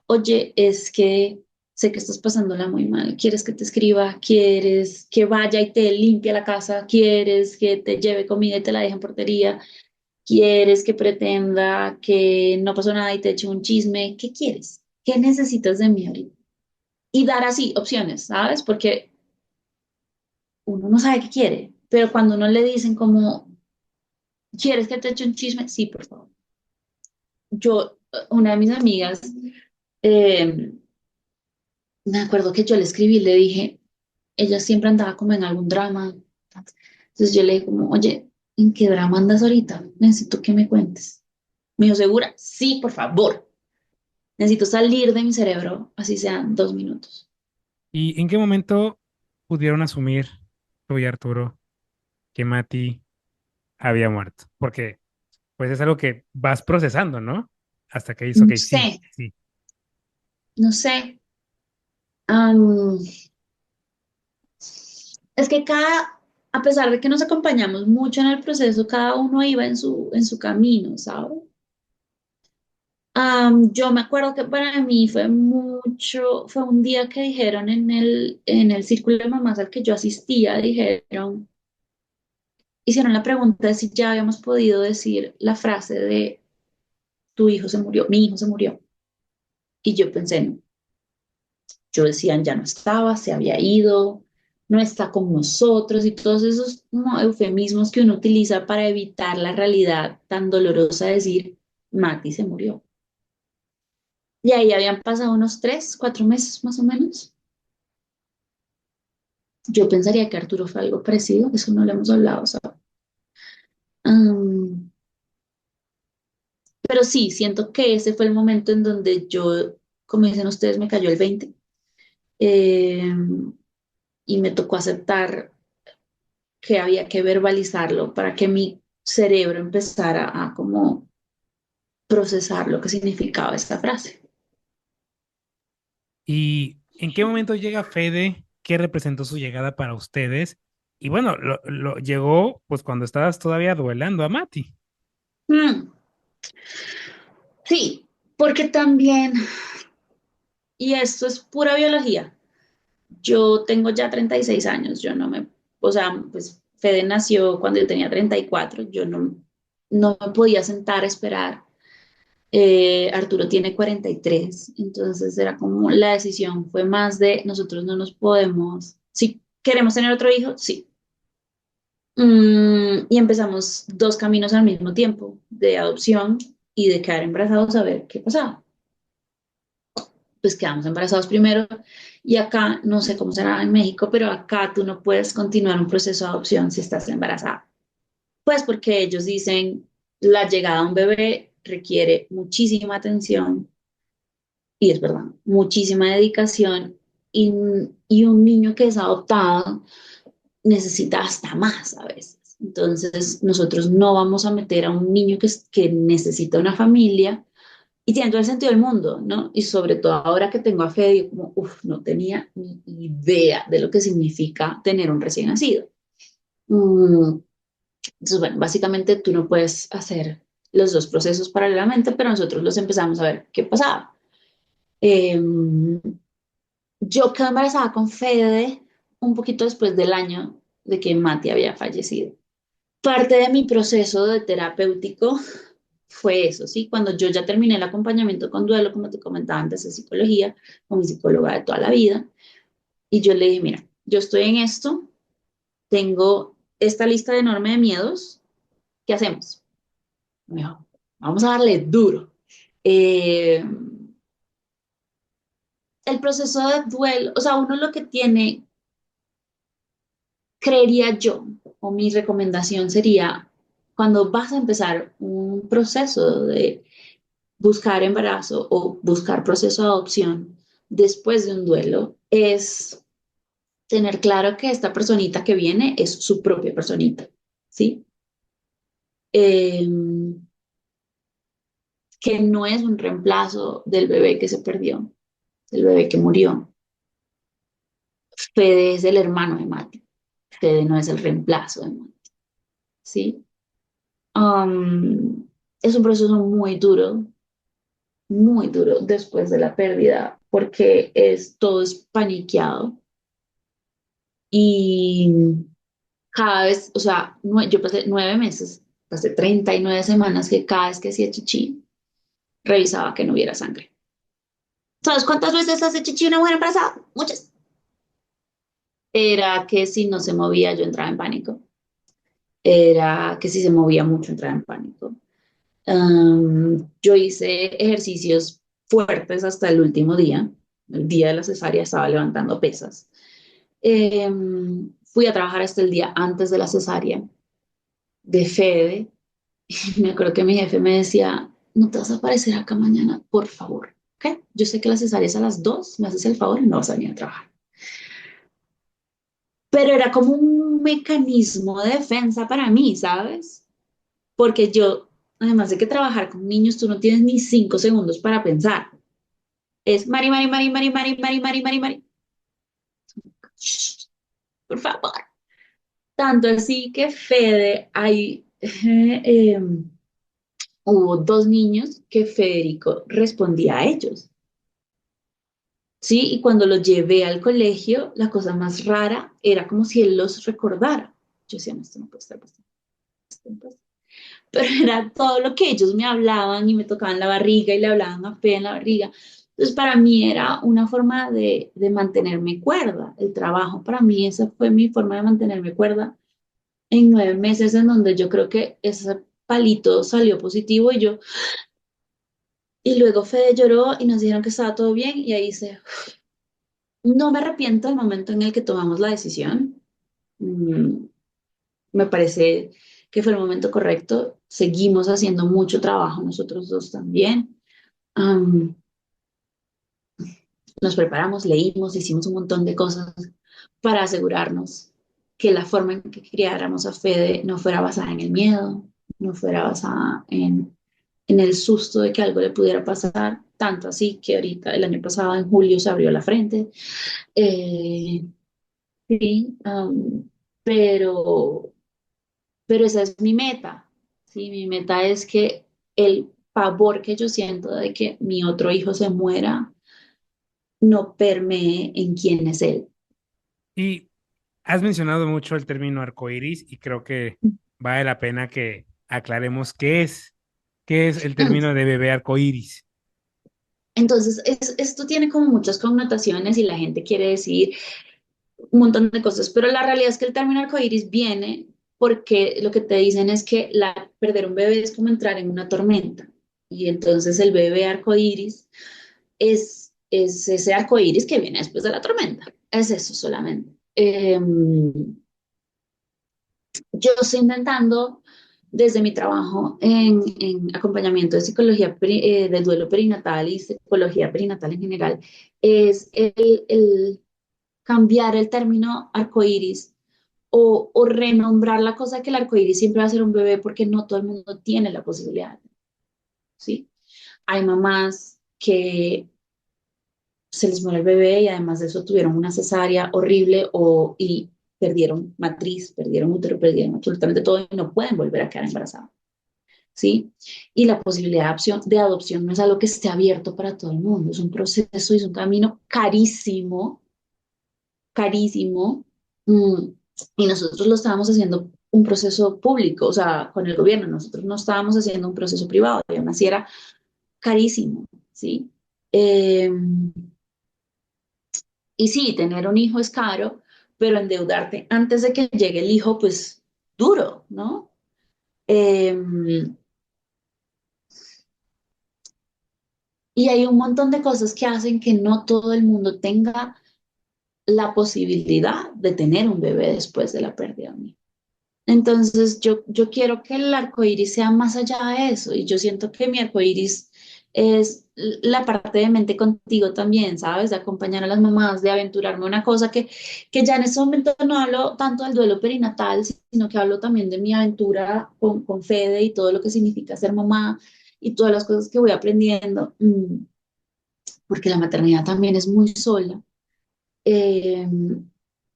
Oye, es que sé que estás pasándola muy mal. ¿Quieres que te escriba? ¿Quieres que vaya y te limpie la casa? ¿Quieres que te lleve comida y te la deje en portería? ¿Quieres que pretenda que no pasó nada y te eche un chisme? ¿Qué quieres? ¿Qué necesitas de mí ahorita? y dar así opciones, ¿sabes? Porque uno no sabe qué quiere, pero cuando uno le dicen como, ¿quieres que te eche un chisme? Sí, por favor. Una de mis amigas, eh, me acuerdo que yo le escribí, le dije, ella siempre andaba como en algún drama. Entonces yo le dije como, oye, ¿en qué drama andas ahorita? Necesito que me cuentes. Me dijo, ¿segura? Sí, por favor. Necesito salir de mi cerebro, así sean 2 minutos. ¿Y en qué momento pudieron asumir tú y Arturo que Mati había muerto? Porque pues es algo que vas procesando, ¿no? Hasta que dices, No ok, sé, sí, sí. no sé. Am, es que a pesar de que nos acompañamos mucho en el proceso, cada uno iba en su camino, ¿sabes? Yo me acuerdo que para mí fue un día que dijeron en el círculo de mamás al que yo asistía, hicieron la pregunta de si ya habíamos podido decir la frase de tu hijo se murió, mi hijo se murió. Y yo pensé, no, yo decían ya no estaba, se había ido, no está con nosotros y todos esos como eufemismos que uno utiliza para evitar la realidad tan dolorosa de decir, Mati se murió. Y ahí habían pasado unos 3, 4 meses más o menos. Yo pensaría que Arturo fue algo parecido, eso no lo hemos hablado, ¿sabes? Am, pero sí, siento que ese fue el momento en donde yo, como dicen ustedes, me cayó el 20 eh, y me tocó aceptar que había que verbalizarlo para que mi cerebro empezara a como procesar lo que significaba esta frase. ¿Y en qué momento llega Fede? ¿Qué representó su llegada para ustedes? Y bueno, llegó pues cuando estabas todavía duelando a Mati. Mm, sí, porque también, y esto es pura biología, yo tengo ya 36 años, yo no me, o sea, pues Fede nació cuando yo tenía 34, yo no me podía sentar a esperar. Arturo tiene 43, entonces era como la decisión fue más de nosotros no nos podemos, si queremos tener otro hijo, sí. Y empezamos dos caminos al mismo tiempo, de adopción y de quedar embarazados a ver qué pasaba. Pues quedamos embarazados primero y acá, no sé cómo será en México, pero acá tú no puedes continuar un proceso de adopción si estás embarazada. Pues porque ellos dicen la llegada a un bebé requiere muchísima atención y es verdad, muchísima dedicación y un niño que es adoptado necesita hasta más a veces. Entonces, nosotros no vamos a meter a un niño que necesita una familia y tiene todo el sentido del mundo, ¿no? Y sobre todo ahora que tengo a Fede, yo como, uff, no tenía ni idea de lo que significa tener un recién nacido. Entonces, bueno, básicamente tú no puedes hacer los dos procesos paralelamente, pero nosotros los empezamos a ver qué pasaba. Eh, yo quedé embarazada con Fede un poquito después del año de que Mati había fallecido. Parte de mi proceso de terapéutico fue eso, ¿sí? Cuando yo ya terminé el acompañamiento con duelo, como te comentaba antes, de psicología, con mi psicóloga de toda la vida, y yo le dije, mira, yo estoy en esto, tengo esta lista enorme de miedos, ¿qué hacemos? Me dijo, vamos a darle duro. Eh, el proceso de duelo, o sea, uno lo que tiene, creería yo, o mi recomendación sería, cuando vas a empezar un proceso de buscar embarazo o buscar proceso de adopción después de un duelo, es tener claro que esta personita que viene es su propia personita, ¿sí? Eh, que no es un reemplazo del bebé que se perdió, del bebé que murió. Fede es el hermano de Mati, Fede no es el reemplazo de Mati, ¿sí? Um, es un proceso muy duro después de la pérdida, porque todo es paniqueado y cada vez, o sea, yo pasé 9 meses, pasé 39 semanas que cada vez que hacía chichi, revisaba que no hubiera sangre. ¿Sabes cuántas veces hace chichi una mujer embarazada? Muchas. Era que si no se movía yo entraba en pánico. Era que si se movía mucho entraba en pánico. Yo hice ejercicios fuertes hasta el último día. El día de la cesárea estaba levantando pesas. Fui a trabajar hasta el día antes de la cesárea de Fede. Y me acuerdo que mi jefe me decía, no te vas a aparecer acá mañana, por favor. ¿Ok? Yo sé que la cesárea es a las 2, me haces el favor y no vas a venir a trabajar. Pero era como un mecanismo de defensa para mí, ¿sabes? Porque yo, además de que trabajar con niños, tú no tienes ni 5 segundos para pensar. Es Mari, Mari, Mari, Mari, Mari, Mari, Mari, Mari, Mari. Shh, por favor. Tanto así que Fede, hay, hubo 2 niños que Federico respondía a ellos. Sí, y cuando los llevé al colegio, la cosa más rara era como si él los recordara. Yo decía, no, esto no puede estar pasando. Esto no puede estar. Pero era todo lo que ellos me hablaban y me tocaban la barriga y le hablaban a Fe en la barriga. Entonces, para mí era una forma de mantenerme cuerda. El trabajo, para mí, esa fue mi forma de mantenerme cuerda en 9 meses, en donde yo creo que ese palito salió positivo y luego Fede lloró y nos dijeron que estaba todo bien y ahí se... No me arrepiento del momento en el que tomamos la decisión. Mm, Me parece que fue el momento correcto. Seguimos haciendo mucho trabajo nosotros dos también. Am, Nos preparamos, leímos, hicimos un montón de cosas para asegurarnos que la forma en que criáramos a Fede no fuera basada en el miedo, no fuera basada en el susto de que algo le pudiera pasar, tanto así que ahorita, el año pasado, en julio, se abrió la frente. Eh, sí, pero pero esa es mi meta, ¿sí? Mi meta es que el pavor que yo siento de que mi otro hijo se muera no permee en quién es él. Y has mencionado mucho el término arcoíris y creo que vale la pena que aclaremos qué es el término de bebé arcoíris. Entonces, esto tiene como muchas connotaciones y la gente quiere decir un montón de cosas, pero la realidad es que el término arcoíris viene porque lo que te dicen es que perder un bebé es como entrar en una tormenta. Y entonces el bebé arcoíris es ese arcoíris que viene después de la tormenta. Es eso solamente. Yo estoy intentando, desde mi trabajo en acompañamiento de psicología del duelo perinatal y psicología perinatal en general, es el cambiar el término arcoíris o renombrar la cosa que el arcoíris siempre va a ser un bebé porque no todo el mundo tiene la posibilidad, ¿sí? Hay mamás que se les muere el bebé y además de eso tuvieron una cesárea horrible y perdieron matriz, perdieron útero, perdieron absolutamente todo y no pueden volver a quedar embarazadas, ¿sí? Y la posibilidad de adopción no es algo que esté abierto para todo el mundo, es un proceso y es un camino carísimo, carísimo, mm, y nosotros lo estábamos haciendo un proceso público, o sea, con el gobierno, nosotros no estábamos haciendo un proceso privado, y aún así era carísimo, ¿sí? Eh, Y sí, tener un hijo es caro, pero endeudarte antes de que llegue el hijo, pues duro, ¿no? Eh, y hay un montón de cosas que hacen que no todo el mundo tenga la posibilidad de tener un bebé después de la pérdida de un hijo. Entonces, yo quiero que el arco iris sea más allá de eso, y yo siento que mi arco iris es la parte de mente contigo también, ¿sabes? De acompañar a las mamás, de aventurarme a una cosa que ya en este momento no hablo tanto del duelo perinatal, sino que hablo también de mi aventura con Fede y todo lo que significa ser mamá y todas las cosas que voy aprendiendo, porque la maternidad también es muy sola. Eh,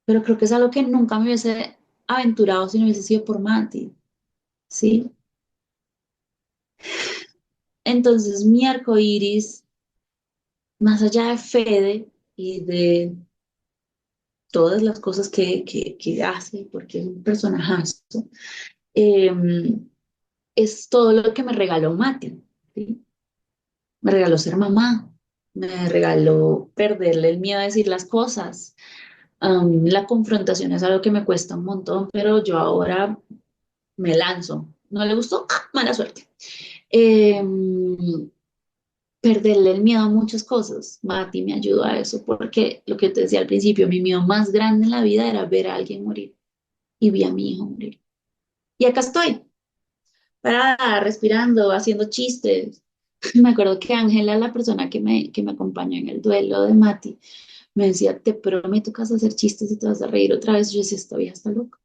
pero creo que es algo que nunca me hubiese aventurado si no hubiese sido por Mati, ¿sí? Entonces, mi arco iris, más allá de Fede y de todas las cosas que hace, porque es un personajazo, eh, es todo lo que me regaló Mati, ¿sí? Me regaló ser mamá, me regaló perderle el miedo a decir las cosas. La confrontación es algo que me cuesta un montón, pero yo ahora me lanzo. ¿No le gustó? ¡Ah! Mala suerte. Em, Perderle el miedo a muchas cosas. Mati me ayudó a eso, porque lo que te decía al principio, mi miedo más grande en la vida era ver a alguien morir. Y vi a mi hijo morir. Y acá estoy, parada, respirando, haciendo chistes. Me acuerdo que Ángela, la persona que me acompañó en el duelo de Mati, me decía, te prometo que vas a hacer chistes y te vas a reír otra vez. Yo decía, esta vieja está loca.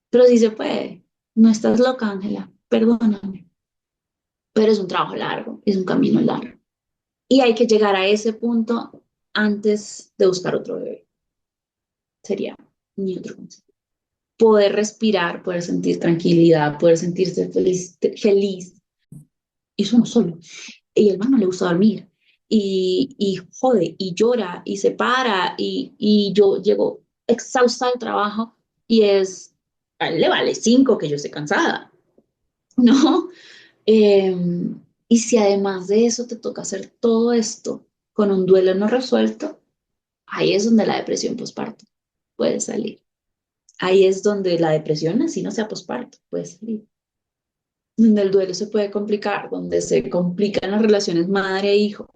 Pero sí se puede. No estás loca, Ángela. Perdóname. Pero es un trabajo largo, es un camino largo. Y hay que llegar a ese punto antes de buscar otro bebé. Sería mi otro consejo. Poder respirar, poder sentir tranquilidad, poder sentirse feliz, feliz. Y eso no solo. Y el man no le gusta dormir. Y jode, y llora, y se para, y yo llego exhausta al trabajo y a él le vale 5 que yo esté cansada, ¿no? Eh, y si además de eso te toca hacer todo esto con un duelo no resuelto, ahí es donde la depresión postparto puede salir. Ahí es donde la depresión, así no sea postparto, puede salir. Donde el duelo se puede complicar, donde se complican las relaciones madre-hijo,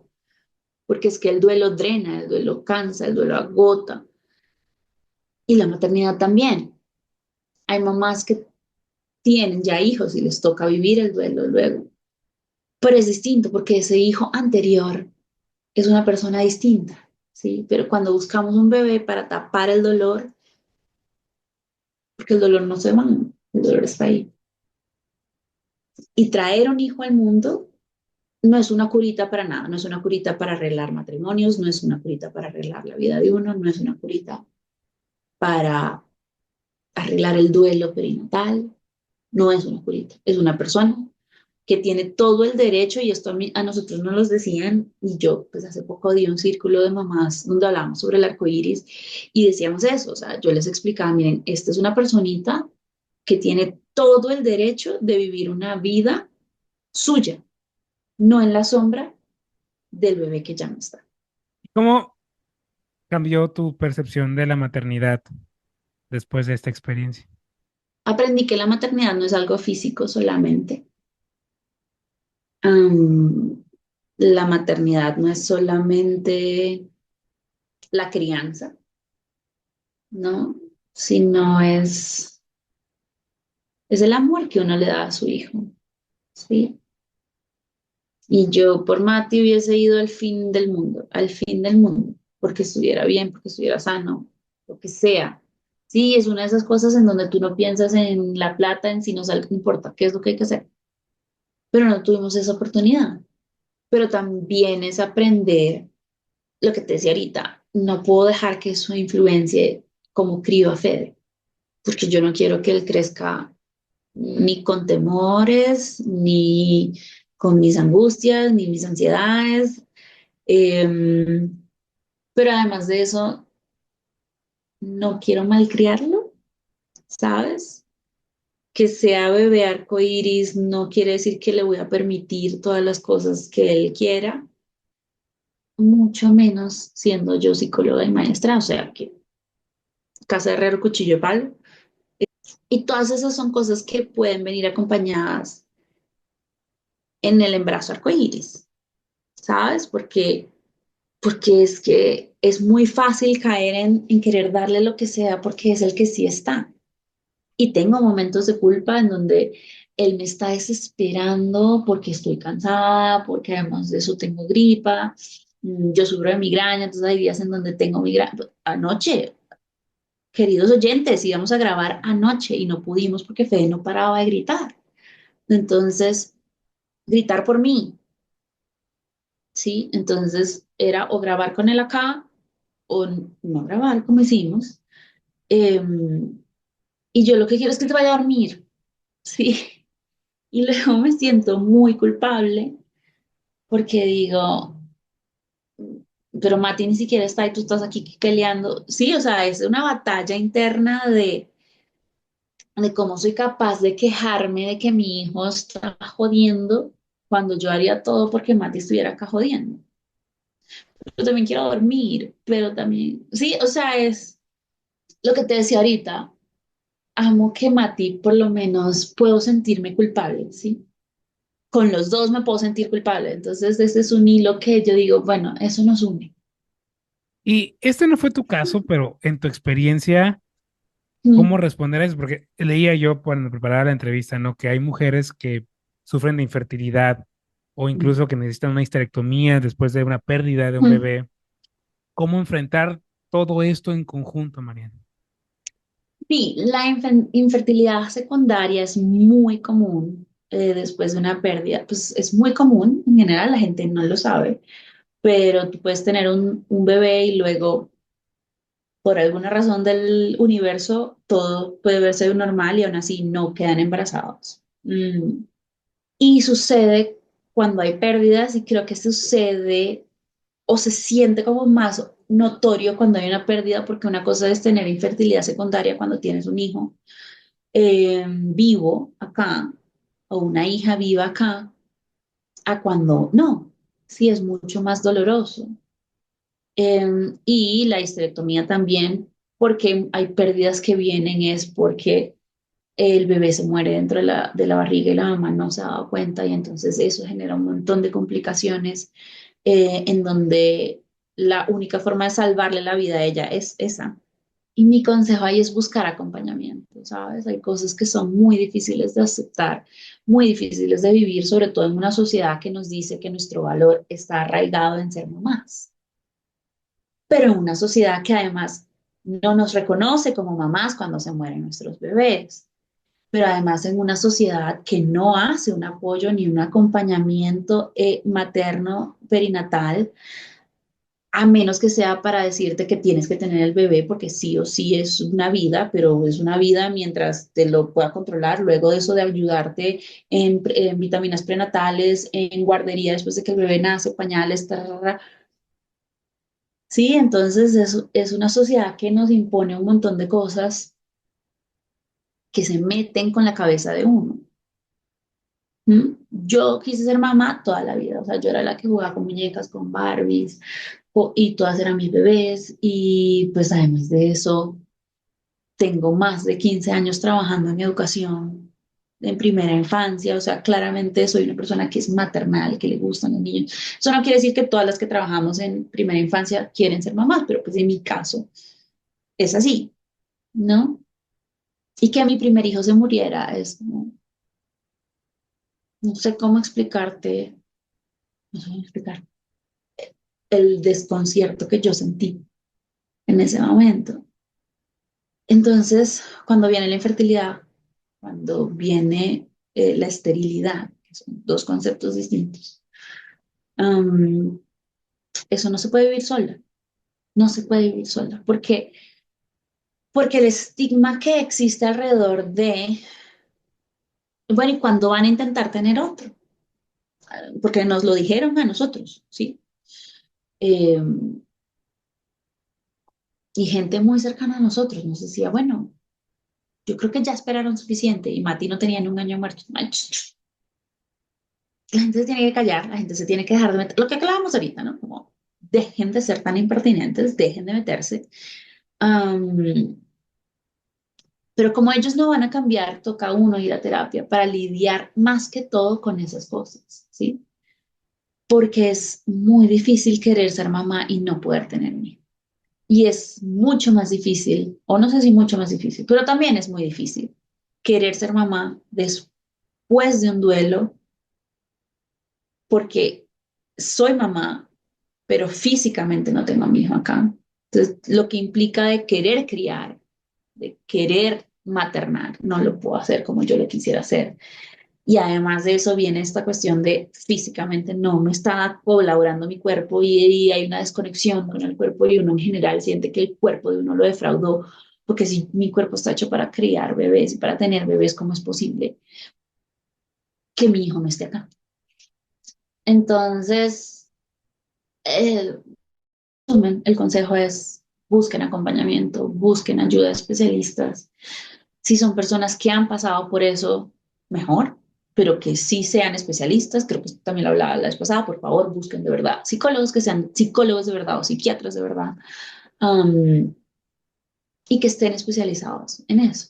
porque es que el duelo drena, el duelo cansa, el duelo agota. Y la maternidad también. Hay mamás que tienen ya hijos y les toca vivir el duelo luego. Pero es distinto porque ese hijo anterior es una persona distinta, ¿sí? Pero cuando buscamos un bebé para tapar el dolor, porque el dolor no se va, el dolor está ahí. Y traer un hijo al mundo no es una curita para nada, no es una curita para arreglar matrimonios, no es una curita para arreglar la vida de uno, no es una curita para arreglar el duelo perinatal, no es una curita, es una persona que tiene todo el derecho, y esto a nosotros nos los decían, y yo pues hace poco di un círculo de mamás donde hablamos sobre el arco iris y decíamos eso, o sea, yo les explicaba, miren, esta es una personita que tiene todo el derecho de vivir una vida suya, no en la sombra del bebé que ya no está. ¿Cómo cambió tu percepción de la maternidad después de esta experiencia? Aprendí que la maternidad no es algo físico solamente. Um, la maternidad no es solamente la crianza, ¿no? Sino es el amor que uno le da a su hijo, ¿sí? Y yo por Mati hubiese ido al fin del mundo, porque estuviera bien, porque estuviera sano, lo que sea. Sí, es una de esas cosas en donde tú no piensas en la plata, en si nos algo importa, qué es lo que hay que hacer. Pero no tuvimos esa oportunidad. Pero también es aprender lo que te decía ahorita, no puedo dejar que eso influencie como crío a Fede, porque yo no quiero que él crezca ni con temores, ni con mis angustias, ni mis ansiedades. Eh, pero además de eso, no quiero malcriarlo, ¿sabes? Que sea bebé arcoíris no quiere decir que le voy a permitir todas las cosas que él quiera, mucho menos siendo yo psicóloga y maestra, o sea que casa de herrero, cuchillo de palo. Y todas esas son cosas que pueden venir acompañadas en el embarazo arcoíris, ¿sabes? Porque es que es muy fácil caer en querer darle lo que sea porque es el que sí está. Y tengo momentos de culpa en donde él me está desesperando porque estoy cansada, porque además de eso tengo gripa, yo sufro de migraña, entonces hay días en donde tengo migraña. Anoche, queridos oyentes, íbamos a grabar anoche y no pudimos porque Fede no paraba de gritar. Entonces, gritar por mí, ¿sí? Entonces era o grabar con él acá o no grabar como hicimos. Eh, y yo lo que quiero es que te vaya a dormir, ¿sí? Y luego me siento muy culpable porque digo, pero Mati ni siquiera está y tú estás aquí peleando. Sí, o sea, es una batalla interna de cómo soy capaz de quejarme de que mi hijo está jodiendo cuando yo haría todo porque Mati estuviera acá jodiendo. pero también quiero dormir, pero también, sí, o sea, es lo que te decía ahorita, amo que Mati por lo menos puedo sentirme culpable, ¿sí? Con los dos me puedo sentir culpable, entonces ese es un hilo que yo digo, bueno, eso nos une. Y este no fue tu caso, pero en tu experiencia, ¿cómo Mm, responder a eso? Porque leía yo cuando preparaba la entrevista, ¿no? Que hay mujeres que sufren de infertilidad o mm, incluso que necesitan una histerectomía después de una pérdida de un mm. bebé. ¿Cómo enfrentar todo esto en conjunto, Mariana? Sí, la infertilidad secundaria es muy común después de una pérdida, pues es muy común, en general la gente no lo sabe, pero tú puedes tener un bebé y luego, por alguna razón del universo, todo puede verse normal y aún así no quedan embarazados. Y sucede cuando hay pérdidas y creo que sucede o se siente como más notorio cuando hay una pérdida, porque una cosa es tener infertilidad secundaria cuando tienes un hijo vivo acá o una hija viva acá, a cuando no, sí es mucho más doloroso. Y la histerectomía también, porque hay pérdidas que vienen, es porque el bebé se muere dentro de la barriga y la mamá no se ha dado cuenta y entonces eso genera un montón de complicaciones en donde la única forma de salvarle la vida a ella es esa. Y mi consejo ahí es buscar acompañamiento, ¿sabes? Hay cosas que son muy difíciles de aceptar, muy difíciles de vivir, sobre todo en una sociedad que nos dice que nuestro valor está arraigado en ser mamás, pero en una sociedad que además no nos reconoce como mamás cuando se mueren nuestros bebés, pero además en una sociedad que no hace un apoyo ni un acompañamiento materno perinatal, a menos que sea para decirte que tienes que tener el bebé porque sí o sí es una vida, pero es una vida mientras te lo pueda controlar. Luego de eso de ayudarte en vitaminas prenatales, en guardería después de que el bebé nace, pañales, tarara. Sí, entonces es una sociedad que nos impone un montón de cosas que se meten con la cabeza de uno. ¿Mm? Yo quise ser mamá toda la vida, o sea, yo era la que jugaba con muñecas, con Barbies, y todas eran mis bebés, y pues además de eso, tengo más de 15 años trabajando en educación en primera infancia, o sea, claramente soy una persona que es maternal, que le gustan los niños. Eso no quiere decir que todas las que trabajamos en primera infancia quieren ser mamás, pero pues en mi caso es así, ¿no? Y que mi primer hijo se muriera es como, no sé cómo explicarte, no sé cómo explicar el desconcierto que yo sentí en ese momento. Entonces, cuando viene la infertilidad, cuando viene la esterilidad, que son dos conceptos distintos, um, eso no se puede vivir sola, no se puede vivir sola, porque el estigma que existe alrededor de, bueno, ¿y cuándo van a intentar tener otro? Porque nos lo dijeron a nosotros, ¿sí? Eh, y gente muy cercana a nosotros nos decía, bueno, yo creo que ya esperaron suficiente y Mati no tenía ni un año muerto. La gente se tiene que callar, la gente se tiene que dejar de meter, lo que hablábamos ahorita, ¿no? Como dejen de ser tan impertinentes, dejen de meterse. Um, pero como ellos no van a cambiar, toca a uno ir a terapia para lidiar más que todo con esas cosas, ¿sí? Porque es muy difícil querer ser mamá y no poder tener un hijo. Y es mucho más difícil, o no sé si mucho más difícil, pero también es muy difícil querer ser mamá después de un duelo, porque soy mamá, pero físicamente no tengo a mi hijo acá. Entonces, lo que implica de querer criar, de querer maternar, no lo puedo hacer como yo lo quisiera hacer. Y además de eso viene esta cuestión de físicamente no me está colaborando mi cuerpo y hay una desconexión con el cuerpo y uno en general siente que el cuerpo de uno lo defraudó, porque si mi cuerpo está hecho para criar bebés y para tener bebés, ¿cómo es posible que mi hijo no esté acá? Entonces, eh, el consejo es busquen acompañamiento, busquen ayuda de especialistas. Si son personas que han pasado por eso, mejor. pero que sí sean especialistas. Creo que esto también lo hablaba la vez pasada. Por favor, busquen de verdad psicólogos que sean psicólogos de verdad o psiquiatras de verdad, um, y que estén especializados en eso.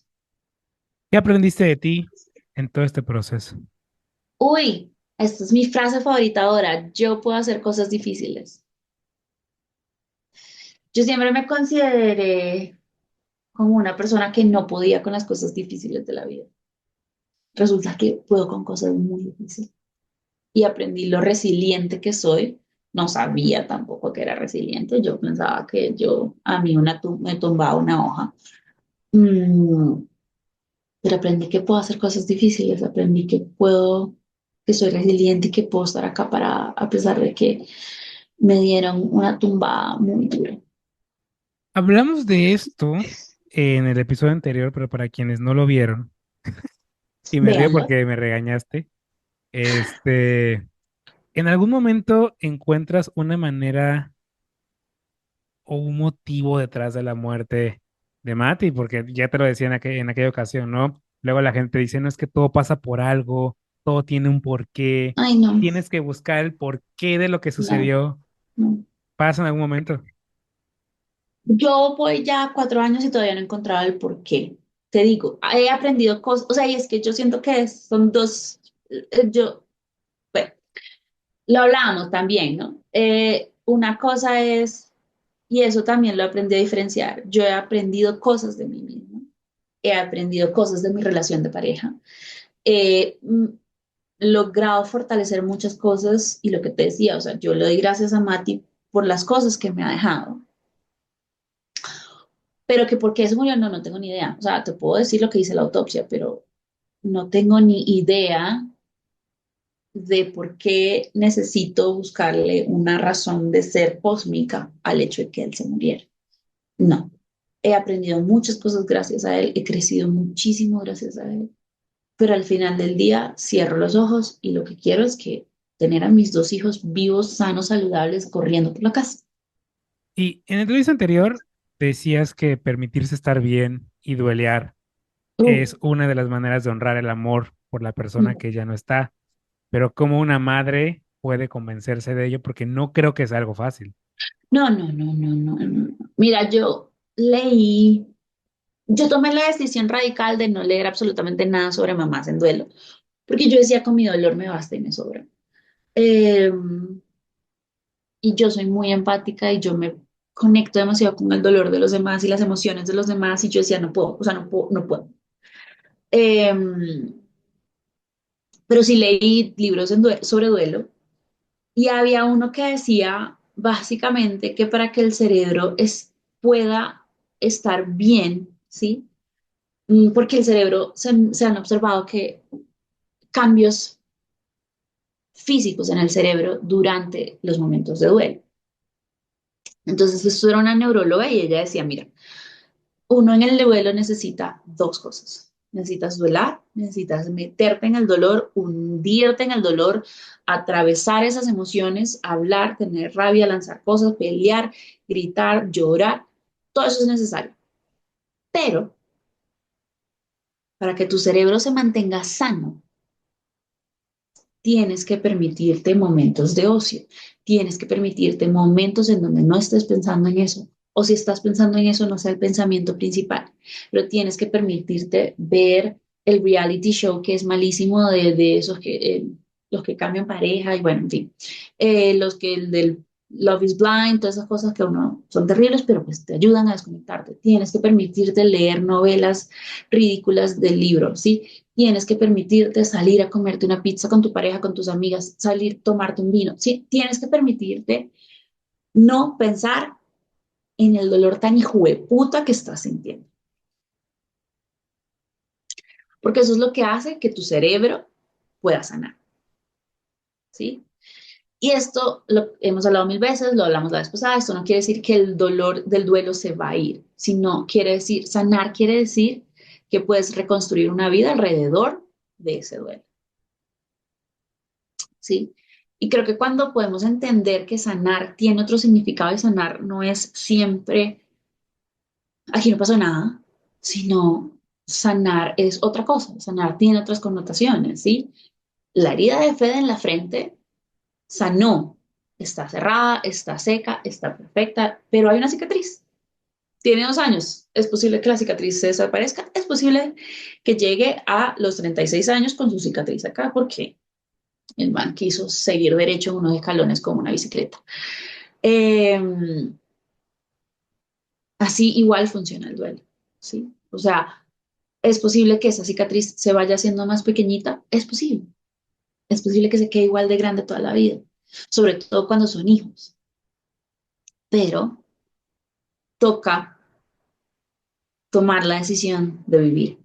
¿Qué aprendiste de ti en todo este proceso? Uy, esta es mi frase favorita ahora. Yo puedo hacer cosas difíciles. Yo siempre me consideré como una persona que no podía con las cosas difíciles de la vida. Resulta que puedo con cosas muy difíciles y aprendí lo resiliente que soy. No sabía tampoco que era resiliente. Yo pensaba que a mí me tumbaba una hoja. Mm, pero aprendí que puedo hacer cosas difíciles. Aprendí que soy resiliente y que puedo estar acá para, a pesar de que me dieron una tumbada muy dura. Hablamos de esto en el episodio anterior, pero para quienes no lo vieron, y me río Véanlo. porque me regañaste, este, en algún momento encuentras una manera o un motivo detrás de la muerte de Mati, porque ya te lo decía en aquella ocasión, ¿no? Luego la gente dice, no es que todo pasa por algo, todo tiene un porqué, Ay, no, tienes que buscar el porqué de lo que no, sucedió. no. ¿Pasa en algún momento? Yo voy ya 4 años y todavía no he encontrado el por qué. Te digo, he aprendido cosas, o sea, y es que yo siento que son dos, bueno, lo hablábamos también, ¿no? Una cosa es, y eso también lo aprendí a diferenciar, yo he aprendido cosas de mí mismo, he aprendido cosas de mi relación de pareja, he logrado fortalecer muchas cosas y lo que te decía, o sea, yo le doy gracias a Mati por las cosas que me ha dejado. Pero que por qué se murió, no, no tengo ni idea. O sea, te puedo decir lo que dice la autopsia, pero no tengo ni idea de por qué necesito buscarle una razón de ser cósmica al hecho de que él se muriera. No. He aprendido muchas cosas gracias a él, he crecido muchísimo gracias a él, pero al final del día cierro los ojos y lo que quiero es que tener a mis 2 hijos vivos, sanos, saludables, corriendo por la casa. Y en el episodio anterior decías que permitirse estar bien y duelear Uh, es una de las maneras de honrar el amor por la persona mm. que ya no está, pero ¿cómo una madre puede convencerse de ello? Porque no creo que sea algo fácil. No, no, no, no, no, no. Mira, yo tomé la decisión radical de no leer absolutamente nada sobre mamás en duelo, porque yo decía, con mi dolor me basta y me sobra. Eh, y yo soy muy empática y yo me conecto demasiado con el dolor de los demás y las emociones de los demás y yo decía, no puedo, o sea, no puedo, no puedo. Eh, pero sí leí libros sobre duelo y había uno que decía básicamente que para que el cerebro pueda estar bien, ¿sí? Porque el cerebro se han observado que cambios físicos en el cerebro durante los momentos de duelo. Entonces, esto era una neuróloga y ella decía, mira, uno en el duelo necesita dos cosas. Necesitas duelar, necesitas meterte en el dolor, hundirte en el dolor, atravesar esas emociones, hablar, tener rabia, lanzar cosas, pelear, gritar, llorar. Todo eso es necesario. Pero para que tu cerebro se mantenga sano, tienes que permitirte momentos de ocio, tienes que permitirte momentos en donde no estés pensando en eso, o si estás pensando en eso, no sea el pensamiento principal, pero tienes que permitirte ver el reality show que es malísimo de esos los que cambian pareja y bueno, en fin, los que el del Love is Blind, todas esas cosas que uno son terribles, pero pues te ayudan a desconectarte. Tienes que permitirte leer novelas ridículas del libro, ¿sí? Tienes que permitirte salir a comerte una pizza con tu pareja, con tus amigas, salir, tomarte un vino. Sí, tienes que permitirte no pensar en el dolor tan hijueputa que estás sintiendo. Porque eso es lo que hace que tu cerebro pueda sanar. ¿Sí? Y esto lo hemos hablado mil veces, lo hablamos la vez pasada, esto no quiere decir que el dolor del duelo se va a ir, sino quiere decir, sanar quiere decir que puedes reconstruir una vida alrededor de ese duelo. ¿Sí? Y creo que cuando podemos entender que sanar tiene otro significado y sanar no es siempre, aquí no pasó nada, sino sanar es otra cosa, sanar tiene otras connotaciones, ¿sí? La herida de Fede en la frente sanó, está cerrada, está seca, está perfecta, pero hay una cicatriz. Tiene 2 años. Es posible que la cicatriz se desaparezca. Es posible que llegue a los 36 años con su cicatriz acá, porque el man quiso seguir derecho unos escalones con una bicicleta. Eh, Así igual funciona el duelo, ¿sí? O sea, es posible que esa cicatriz se vaya haciendo más pequeñita, es posible. Es posible que se quede igual de grande toda la vida, sobre todo cuando son hijos. Pero toca tomar la decisión de vivir,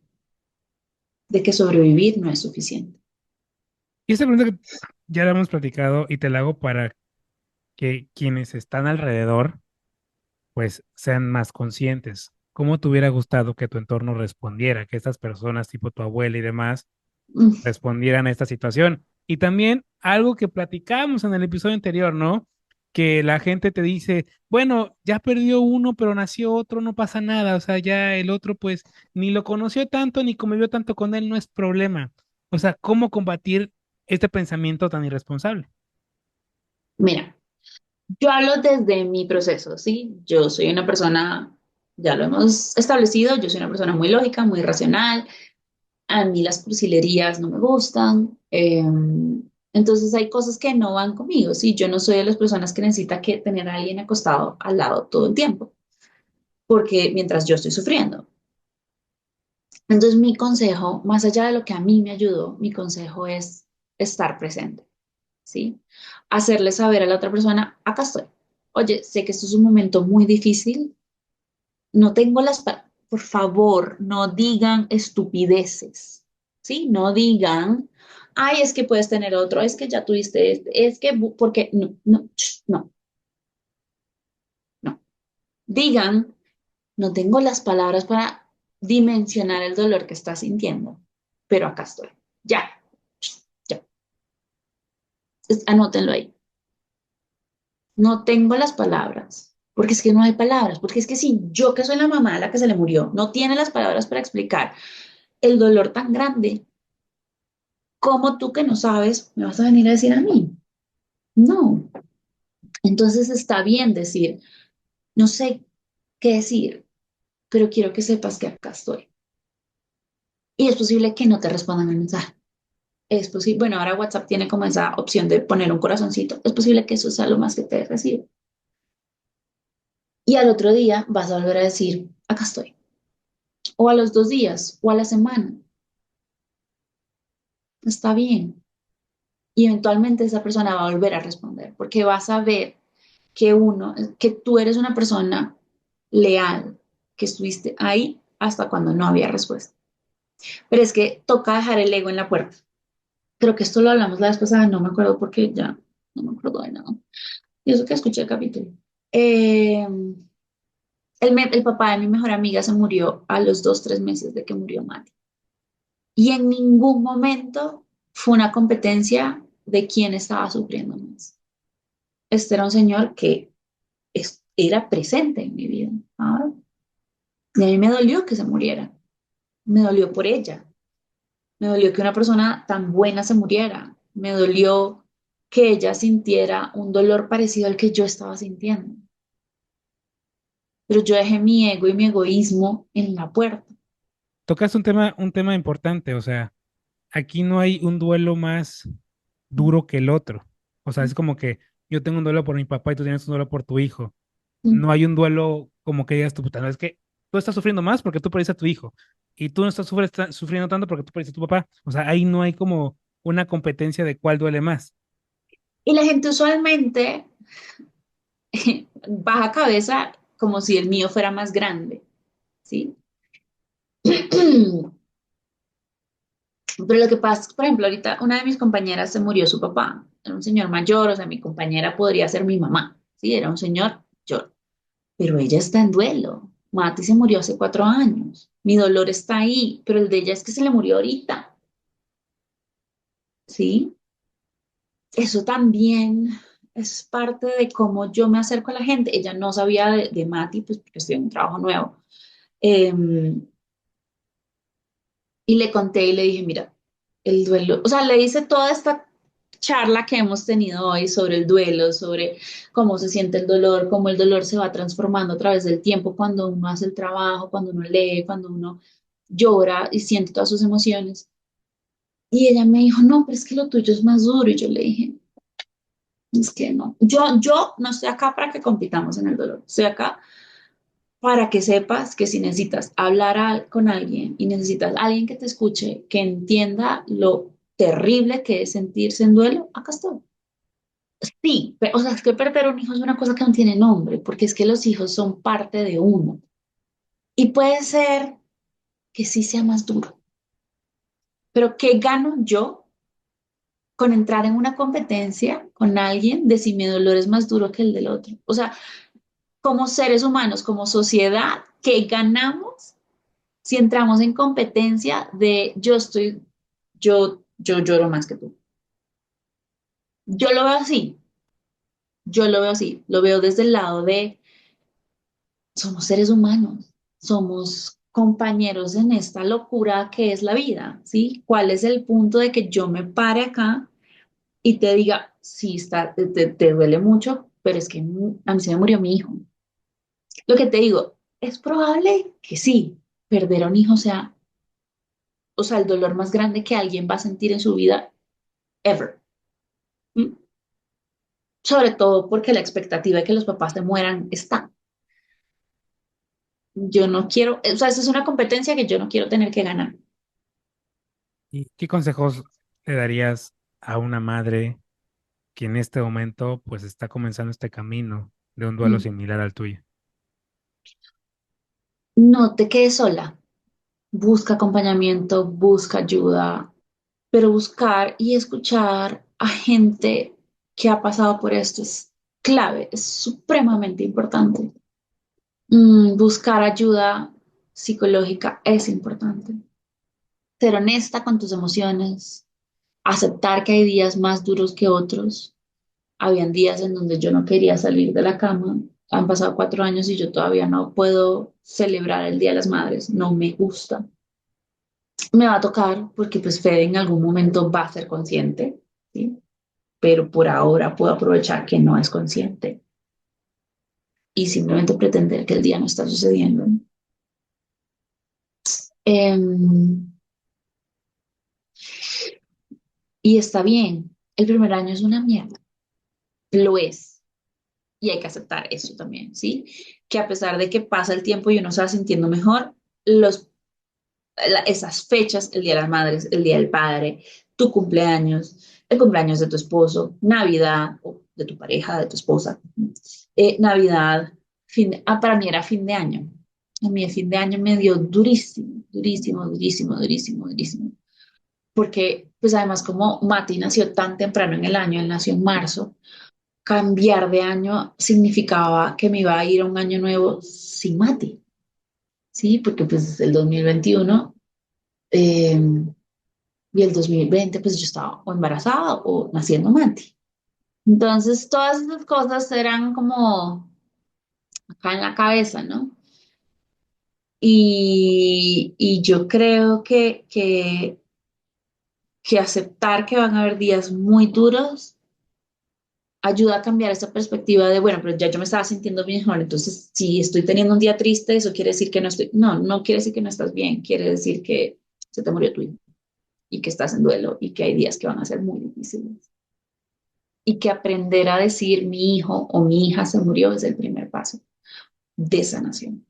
de que sobrevivir no es suficiente. Y esta pregunta que ya la hemos platicado y te la hago para que quienes están alrededor pues sean más conscientes. ¿Cómo te hubiera gustado que tu entorno respondiera, que estas personas tipo tu abuela y demás Mm. respondieran a esta situación? Y también algo que platicamos en el episodio anterior, ¿no? Que la gente te dice, bueno, ya perdió uno, pero nació otro, no pasa nada. O sea, ya el otro pues ni lo conoció tanto, ni convivió tanto con él, no es problema. O sea, ¿cómo combatir este pensamiento tan irresponsable? Mira, yo hablo desde mi proceso, ¿sí? Yo soy una persona, ya lo hemos establecido, yo soy una persona muy lógica, muy racional. A mí las cursilerías no me gustan. Entonces hay cosas que no van conmigo, ¿sí? Yo no soy de las personas que necesita que tener a alguien acostado al lado todo el tiempo, porque mientras yo estoy sufriendo. Entonces mi consejo, más allá de lo que a mí me ayudó, mi consejo es estar presente, ¿sí? Hacerle saber a la otra persona, acá estoy. Oye, sé que esto es un momento muy difícil, no tengo por favor, no digan estupideces, ¿sí? No digan, ay, es que puedes tener otro, es que ya tuviste este, es que, porque, no, no, no, no. Digan, no tengo las palabras para dimensionar el dolor que estás sintiendo, pero acá estoy. Ya, ya. Anótenlo ahí. No tengo las palabras, porque es que no hay palabras, porque es que si yo que soy la mamá a la que se le murió, no tiene las palabras para explicar el dolor tan grande, ¿cómo tú que no sabes me vas a venir a decir a mí? No. Entonces está bien decir, no sé qué decir, pero quiero que sepas que acá estoy. Y es posible que no te respondan el mensaje. Es posible, bueno, ahora WhatsApp tiene como esa opción de poner un corazoncito. Es posible que eso sea lo más que te reciba. Y al otro día vas a volver a decir, acá estoy. O a los 2 días, o a la semana. Está bien. Y eventualmente esa persona va a volver a responder, porque vas a ver que tú eres una persona leal, que estuviste ahí hasta cuando no había respuesta. Pero es que toca dejar el ego en la puerta. Creo que esto lo hablamos la vez pasada, no me acuerdo porque ya no me acuerdo de nada. Y eso que escuché el capítulo. Eh, el papá de mi mejor amiga se murió a los 2, 3 meses de que murió Mati. Y en ningún momento fue una competencia de quién estaba sufriendo más. Este era un señor que era presente en mi vida. ¿Sabes? Y a mí me dolió que se muriera. Me dolió por ella. Me dolió que una persona tan buena se muriera. Me dolió que ella sintiera un dolor parecido al que yo estaba sintiendo. Pero yo dejé mi ego y mi egoísmo en la puerta. Tocas un tema importante, o sea, aquí no hay un duelo más duro que el otro. O sea, es como que yo tengo un duelo por mi papá y tú tienes un duelo por tu hijo. No hay un duelo como que digas tú, puta, no, es que tú estás sufriendo más porque tú perdiste a tu hijo y tú no estás sufriendo tanto porque tú perdiste a tu papá. O sea, ahí no hay como una competencia de cuál duele más. Y la gente usualmente baja cabeza como si el mío fuera más grande, ¿sí? Pero lo que pasa es que, por ejemplo, ahorita una de mis compañeras se murió su papá. Era un señor mayor, o sea, mi compañera podría ser mi mamá, ¿sí? Era un señor mayor. Pero ella está en duelo. Mati se murió hace 4 años. Mi dolor está ahí, pero el de ella es que se le murió ahorita, ¿sí? Eso también es parte de cómo yo me acerco a la gente. Ella no sabía de Mati, pues porque estoy en un trabajo nuevo. Eh, y le conté y le dije, mira, el duelo, o sea, le hice toda esta charla que hemos tenido hoy sobre el duelo, sobre cómo se siente el dolor, cómo el dolor se va transformando a través del tiempo cuando uno hace el trabajo, cuando uno lee, cuando uno llora y siente todas sus emociones. Y ella me dijo, no, pero es que lo tuyo es más duro. Y yo le dije, es que no, yo no estoy acá para que compitamos en el dolor, estoy acá para que sepas que si necesitas hablar con alguien y necesitas alguien que te escuche, que entienda lo terrible que es sentirse en duelo, acá estoy. Sí, o sea, es que perder un hijo es una cosa que no tiene nombre, porque es que los hijos son parte de uno. Y puede ser que sí sea más duro, pero ¿qué gano yo con entrar en una competencia con alguien de si mi dolor es más duro que el del otro? O sea, como seres humanos, como sociedad, ¿qué ganamos si entramos en competencia de yo lloro más que tú? Yo lo veo así, yo lo veo así, lo veo desde el lado de somos seres humanos, somos compañeros en esta locura que es la vida, ¿sí? ¿Cuál es el punto de que yo me pare acá y te diga, sí, te duele mucho, pero es que a mí se me murió mi hijo? Lo que te digo, es probable que sí, perder a un hijo sea, o sea, el dolor más grande que alguien va a sentir en su vida ever. ¿Mm? Sobre todo porque la expectativa de que los papás se mueran está. Yo no quiero, o sea, esa es una competencia que yo no quiero tener que ganar. ¿Y qué consejos le darías a una madre que en este momento pues está comenzando este camino de un duelo Mm. similar al tuyo? No te quedes sola, busca acompañamiento, busca ayuda, pero buscar y escuchar a gente que ha pasado por esto es clave, es supremamente importante. Buscar ayuda psicológica es importante. Ser honesta con tus emociones, aceptar que hay días más duros que otros. Habían días en donde yo no quería salir de la cama. Han pasado 4 años y yo todavía no puedo celebrar el Día de las Madres. No me gusta. Me va a tocar porque pues Fede en algún momento va a ser consciente, ¿sí? Pero por ahora puedo aprovechar que no es consciente y simplemente pretender que el día no está sucediendo. Em, y está bien, el primer año es una mierda, lo es, y hay que aceptar eso también, ¿sí? Que a pesar de que pasa el tiempo y uno se va sintiendo mejor, esas fechas, el Día de las Madres, el Día del Padre, tu cumpleaños, el cumpleaños de tu esposo, Navidad, o de tu pareja, de tu esposa, Navidad, para mí era fin de año. A mí el fin de año me dio durísimo, durísimo, durísimo, durísimo, durísimo. Porque, pues además, como Mati nació tan temprano en el año, él nació en marzo, cambiar de año significaba que me iba a ir a un año nuevo sin Mati, ¿sí? Porque pues el 2021 eh, y el 2020 pues yo estaba o embarazada o naciendo Mati. Entonces, todas esas cosas eran como acá en la cabeza, ¿no? Y yo creo que aceptar que van a haber días muy duros ayuda a cambiar esa perspectiva de, bueno, pero ya yo me estaba sintiendo bien mejor, entonces si estoy teniendo un día triste, eso quiere decir que no estoy, no, no quiere decir que no estás bien, quiere decir que se te murió tu hijo y que estás en duelo y que hay días que van a ser muy difíciles. Y que aprender a decir mi hijo o mi hija se murió es el primer paso de sanación.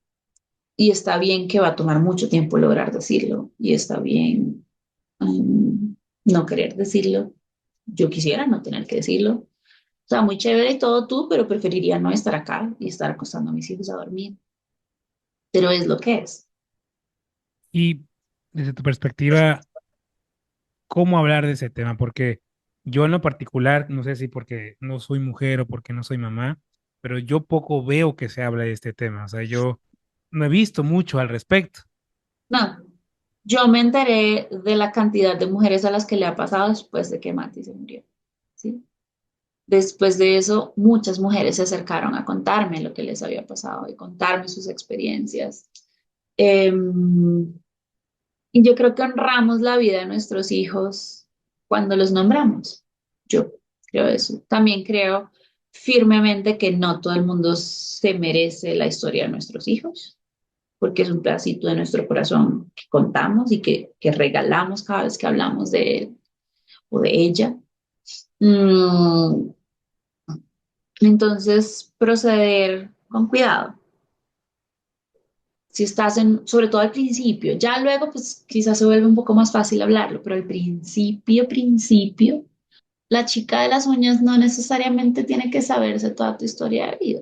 Y está bien que va a tomar mucho tiempo lograr decirlo y está bien no querer decirlo. Yo quisiera no tener que decirlo. O sea, muy chévere y todo tú, pero preferiría no estar acá y estar acostando a mis hijos a dormir. Pero es lo que es. Y desde tu perspectiva, ¿cómo hablar de ese tema? Porque yo en lo particular, no sé si porque no soy mujer o porque no soy mamá, pero yo poco veo que se habla de este tema. O sea, yo no he visto mucho al respecto. No, yo me enteré de la cantidad de mujeres a las que le ha pasado después de que Mati se murió. ¿Sí? Después de eso, muchas mujeres se acercaron a contarme lo que les había pasado y contarme sus experiencias. Eh, Y yo creo que honramos la vida de nuestros hijos cuando los nombramos. Yo creo eso. También creo firmemente que no todo el mundo se merece la historia de nuestros hijos, porque es un pedacito de nuestro corazón que contamos y que regalamos cada vez que hablamos de él o de ella. Mm, entonces, proceder con cuidado. Si estás en, sobre todo al principio, ya luego pues quizás se vuelve un poco más fácil hablarlo, pero al principio, la chica de las uñas no necesariamente tiene que saberse toda tu historia de vida.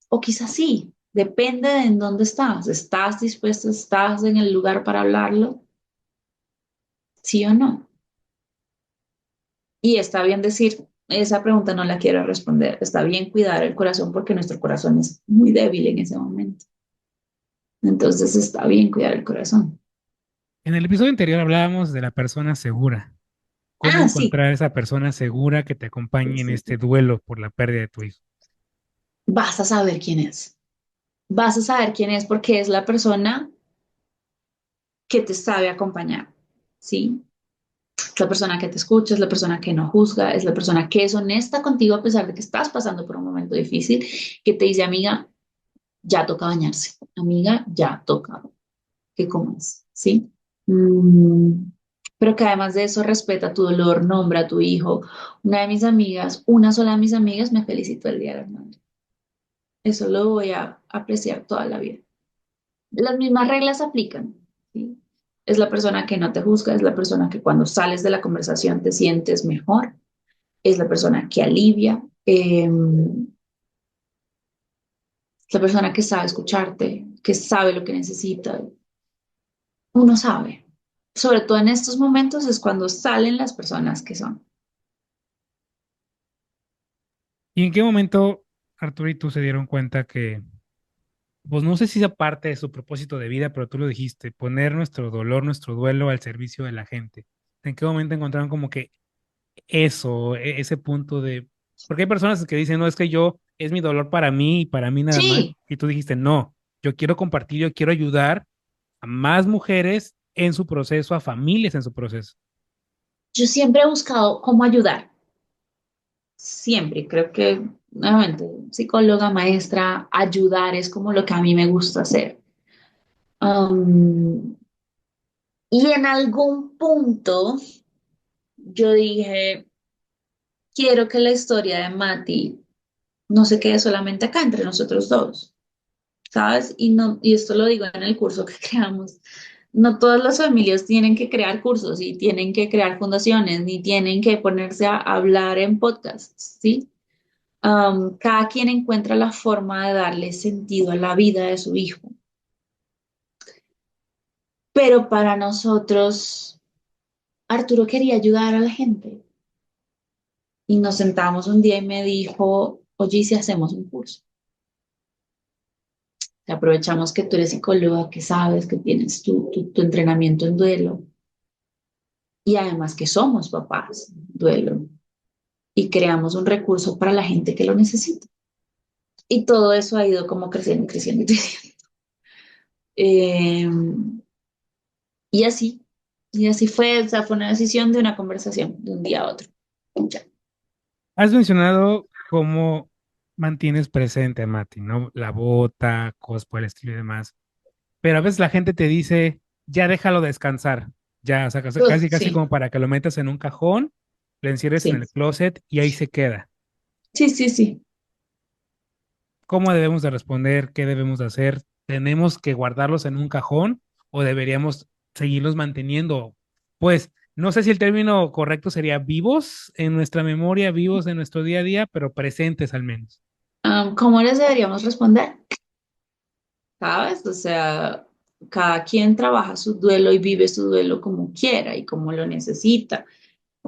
O quizás sí, depende de en dónde estás. ¿Estás dispuesto, estás en el lugar para hablarlo? ¿Sí o no? Y está bien decir, esa pregunta no la quiero responder. Está bien cuidar el corazón porque nuestro corazón es muy débil en ese momento. Entonces está bien cuidar el corazón. En el episodio anterior hablábamos de la persona segura. ¿Cómo Ah, sí. encontrar esa persona segura que te Sí, acompañe en sí, este sí. duelo por la pérdida de tu hijo? Vas a saber quién es. Vas a saber quién es porque es la persona que te sabe acompañar, ¿sí? Es la persona que te escucha, es la persona que no juzga, es la persona que es honesta contigo a pesar de que estás pasando por un momento difícil, que te dice, amiga, ya toca bañarse, amiga, ya toca que comas, ¿sí? Mm, pero que además de eso respeta tu dolor, nombra a tu hijo. Una de mis amigas, una sola de mis amigas me felicitó el Día de las Madres. Eso lo voy a apreciar toda la vida. Las mismas reglas aplican, ¿sí? Es la persona que no te juzga, es la persona que cuando sales de la conversación te sientes mejor, es la persona que alivia, es la persona que sabe escucharte, que sabe lo que necesita. Uno sabe. Sobre todo en estos momentos es cuando salen las personas que son. ¿Y en qué momento Arturo y tú se dieron cuenta que, pues no sé si sea parte de su propósito de vida, pero tú lo dijiste, poner nuestro dolor, nuestro duelo al servicio de la gente? ¿En qué momento encontraron como que eso, ese punto de... Porque hay personas que dicen, no, es que yo, es mi dolor para mí y para mí nada más. Sí, Y tú dijiste, no, yo quiero compartir, yo quiero ayudar a más mujeres en su proceso, a familias en su proceso. yo siempre he buscado cómo ayudar. Siempre, creo que, nuevamente, psicóloga, maestra, ayudar es como lo que a mí me gusta hacer. Um, y en algún punto yo dije, quiero que la historia de Mati no se quede solamente acá entre nosotros dos, ¿sabes? Y, no, y esto lo digo en el curso que creamos. No todas las familias tienen que crear cursos y tienen que crear fundaciones, ni tienen que ponerse a hablar en podcasts, ¿sí? Cada quien encuentra la forma de darle sentido a la vida de su hijo. Pero para nosotros, Arturo quería ayudar a la gente y nos sentamos un día y me dijo, oye, ¿y si hacemos un curso? Aprovechamos que tú eres psicóloga, que sabes que tienes tu entrenamiento en duelo y además que somos papás, duelo, y creamos un recurso para la gente que lo necesita. Y todo eso ha ido como creciendo, creciendo y creciendo. Eh, y así, y así fue, o sea, fue una decisión de una conversación de un día a otro. Ya. Has mencionado cómo mantienes presente a Mati, ¿no? La bota, cosas por el estilo y demás. Pero a veces la gente te dice, ya déjalo descansar. Ya, o sea, Uf, casi, casi sí, como para que lo metas en un cajón, lo encierres en sí, el closet y ahí se queda. sí, sí, sí. ¿Cómo debemos de responder? ¿Qué debemos de hacer? ¿Tenemos que guardarlos en un cajón o deberíamos seguirlos manteniendo? Pues no sé si el término correcto sería vivos en nuestra memoria, vivos en nuestro día a día, pero presentes al menos. ¿Cómo les deberíamos responder? ¿Sabes? O sea, cada quien trabaja su duelo y vive su duelo como quiera y como lo necesita.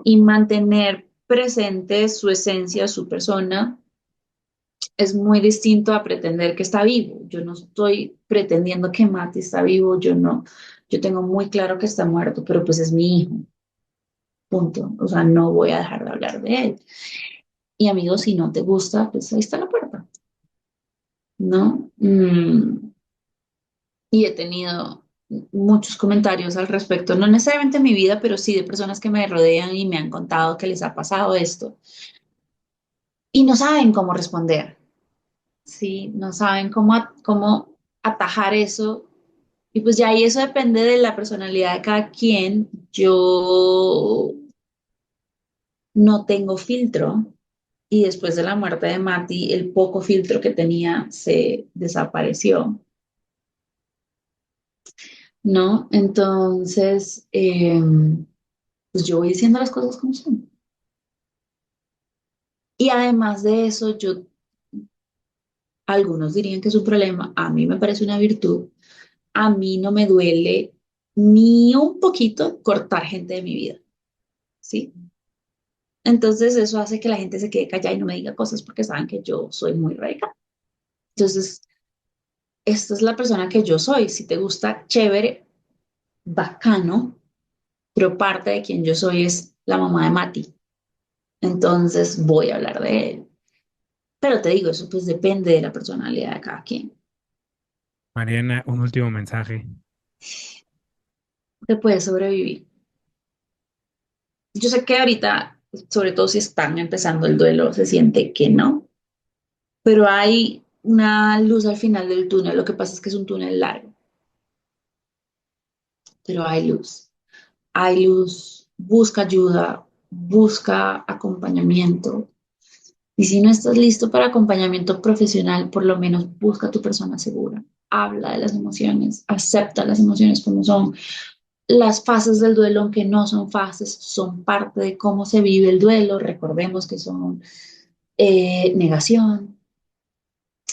Y mantener presente su esencia, su persona, es muy distinto a pretender que está vivo. Yo no estoy pretendiendo que Mati está vivo, yo no. Yo tengo muy claro que está muerto, pero pues es mi hijo, punto. O sea, no voy a dejar de hablar de él. Y amigos, si no te gusta, pues ahí está la puerta, ¿no? Y he tenido muchos comentarios al respecto, no necesariamente en mi vida, pero sí de personas que me rodean y me han contado que les ha pasado esto y no saben cómo responder, ¿sí? No saben cómo atajar eso. Y pues ya ahí eso depende de la personalidad de cada quien. Yo no tengo filtro y después de la muerte de Mati, el poco filtro que tenía se desapareció, ¿no? Entonces, pues yo voy diciendo las cosas como son. Y además de eso, algunos dirían que es un problema, a mí me parece una virtud, a mí no me duele ni un poquito cortar gente de mi vida, ¿sí? Entonces eso hace que la gente se quede callada y no me diga cosas porque saben que yo soy muy radical. Entonces, esta es la persona que yo soy. Si te gusta, chévere, bacano, pero parte de quien yo soy es la mamá de Mati. Entonces voy a hablar de él. Pero te digo, eso pues depende de la personalidad de cada quien. Mariana, un último mensaje. Te puedes sobrevivir. Yo sé que ahorita, sobre todo si están empezando el duelo, se siente que no, pero hay una luz al final del túnel. Lo que pasa es que es un túnel largo, pero hay luz. Hay luz, busca ayuda, busca acompañamiento. Y si no estás listo para acompañamiento profesional, por lo menos busca a tu persona segura. Habla de las emociones, acepta las emociones como son. Las fases del duelo, aunque no son fases, son parte de cómo se vive el duelo. Recordemos que son negación,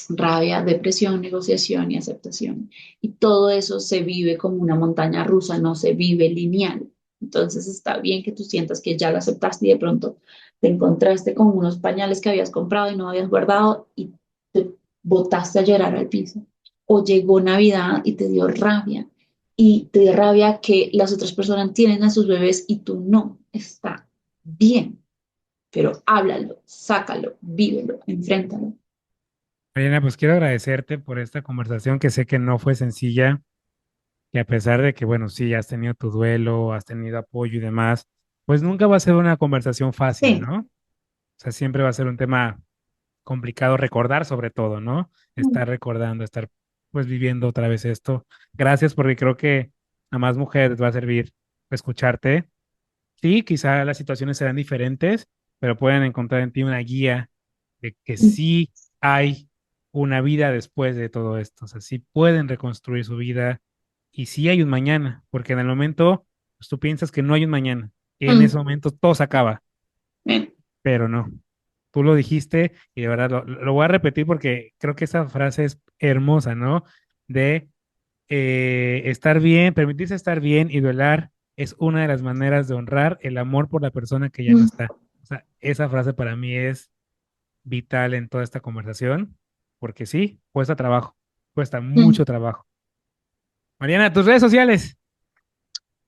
rabia, depresión, negociación y aceptación. Y todo eso se vive como una montaña rusa, no se vive lineal. Entonces está bien que tú sientas que ya lo aceptaste y de pronto te encontraste con unos pañales que habías comprado y no habías guardado y te botaste a llorar al piso. O llegó Navidad y te dio rabia. Y te dio rabia que las otras personas tienen a sus bebés y tú no. Está bien, pero háblalo, sácalo, vívelo, enfréntalo. Mariana, pues quiero agradecerte por esta conversación que sé que no fue sencilla, que a pesar de que, bueno, sí, has tenido tu duelo, has tenido apoyo y demás, pues nunca va a ser una conversación fácil, Sí. ¿no? O sea, siempre va a ser un tema complicado recordar sobre todo, ¿no? Estar recordando, estar pues viviendo otra vez esto. Gracias porque creo que a más mujeres va a servir escucharte. Sí, quizá las situaciones serán diferentes, pero pueden encontrar en ti una guía de que sí hay una vida después de todo esto. O sea, sí pueden reconstruir su vida y sí hay un mañana, porque en el momento pues, tú piensas que no hay un mañana y en ese Mm, momento todo se acaba, bien. pero no. Tú lo dijiste y de verdad lo voy a repetir porque creo que esa frase es hermosa, ¿no? De estar bien, permitirse estar bien y duelar es una de las maneras de honrar el amor por la persona que ya no Mm, está. O sea, esa frase para mí es vital en toda esta conversación, porque sí, cuesta trabajo, cuesta mm. mucho trabajo. Mariana, tus redes sociales.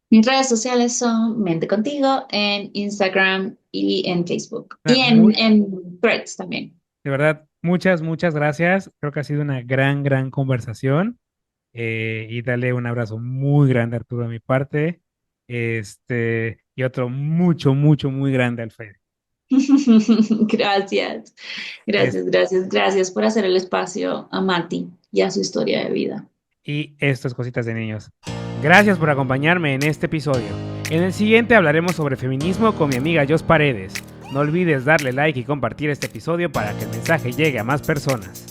Mis redes sociales son Mente Contigo en Instagram y en Facebook. Ah, Y en Threads también. de verdad, muchas gracias. Creo que ha sido una gran conversación. Y dale un abrazo muy grande, Arturo, de mi parte. Y otro muy grande, Alfredo. Gracias, Es, gracias por hacer el espacio a Mati y a su historia de vida. y esto es Cositas de Niños. Gracias por acompañarme en este episodio. En el siguiente hablaremos sobre feminismo con mi amiga Jos Paredes. No olvides darle like y compartir este episodio para que el mensaje llegue a más personas.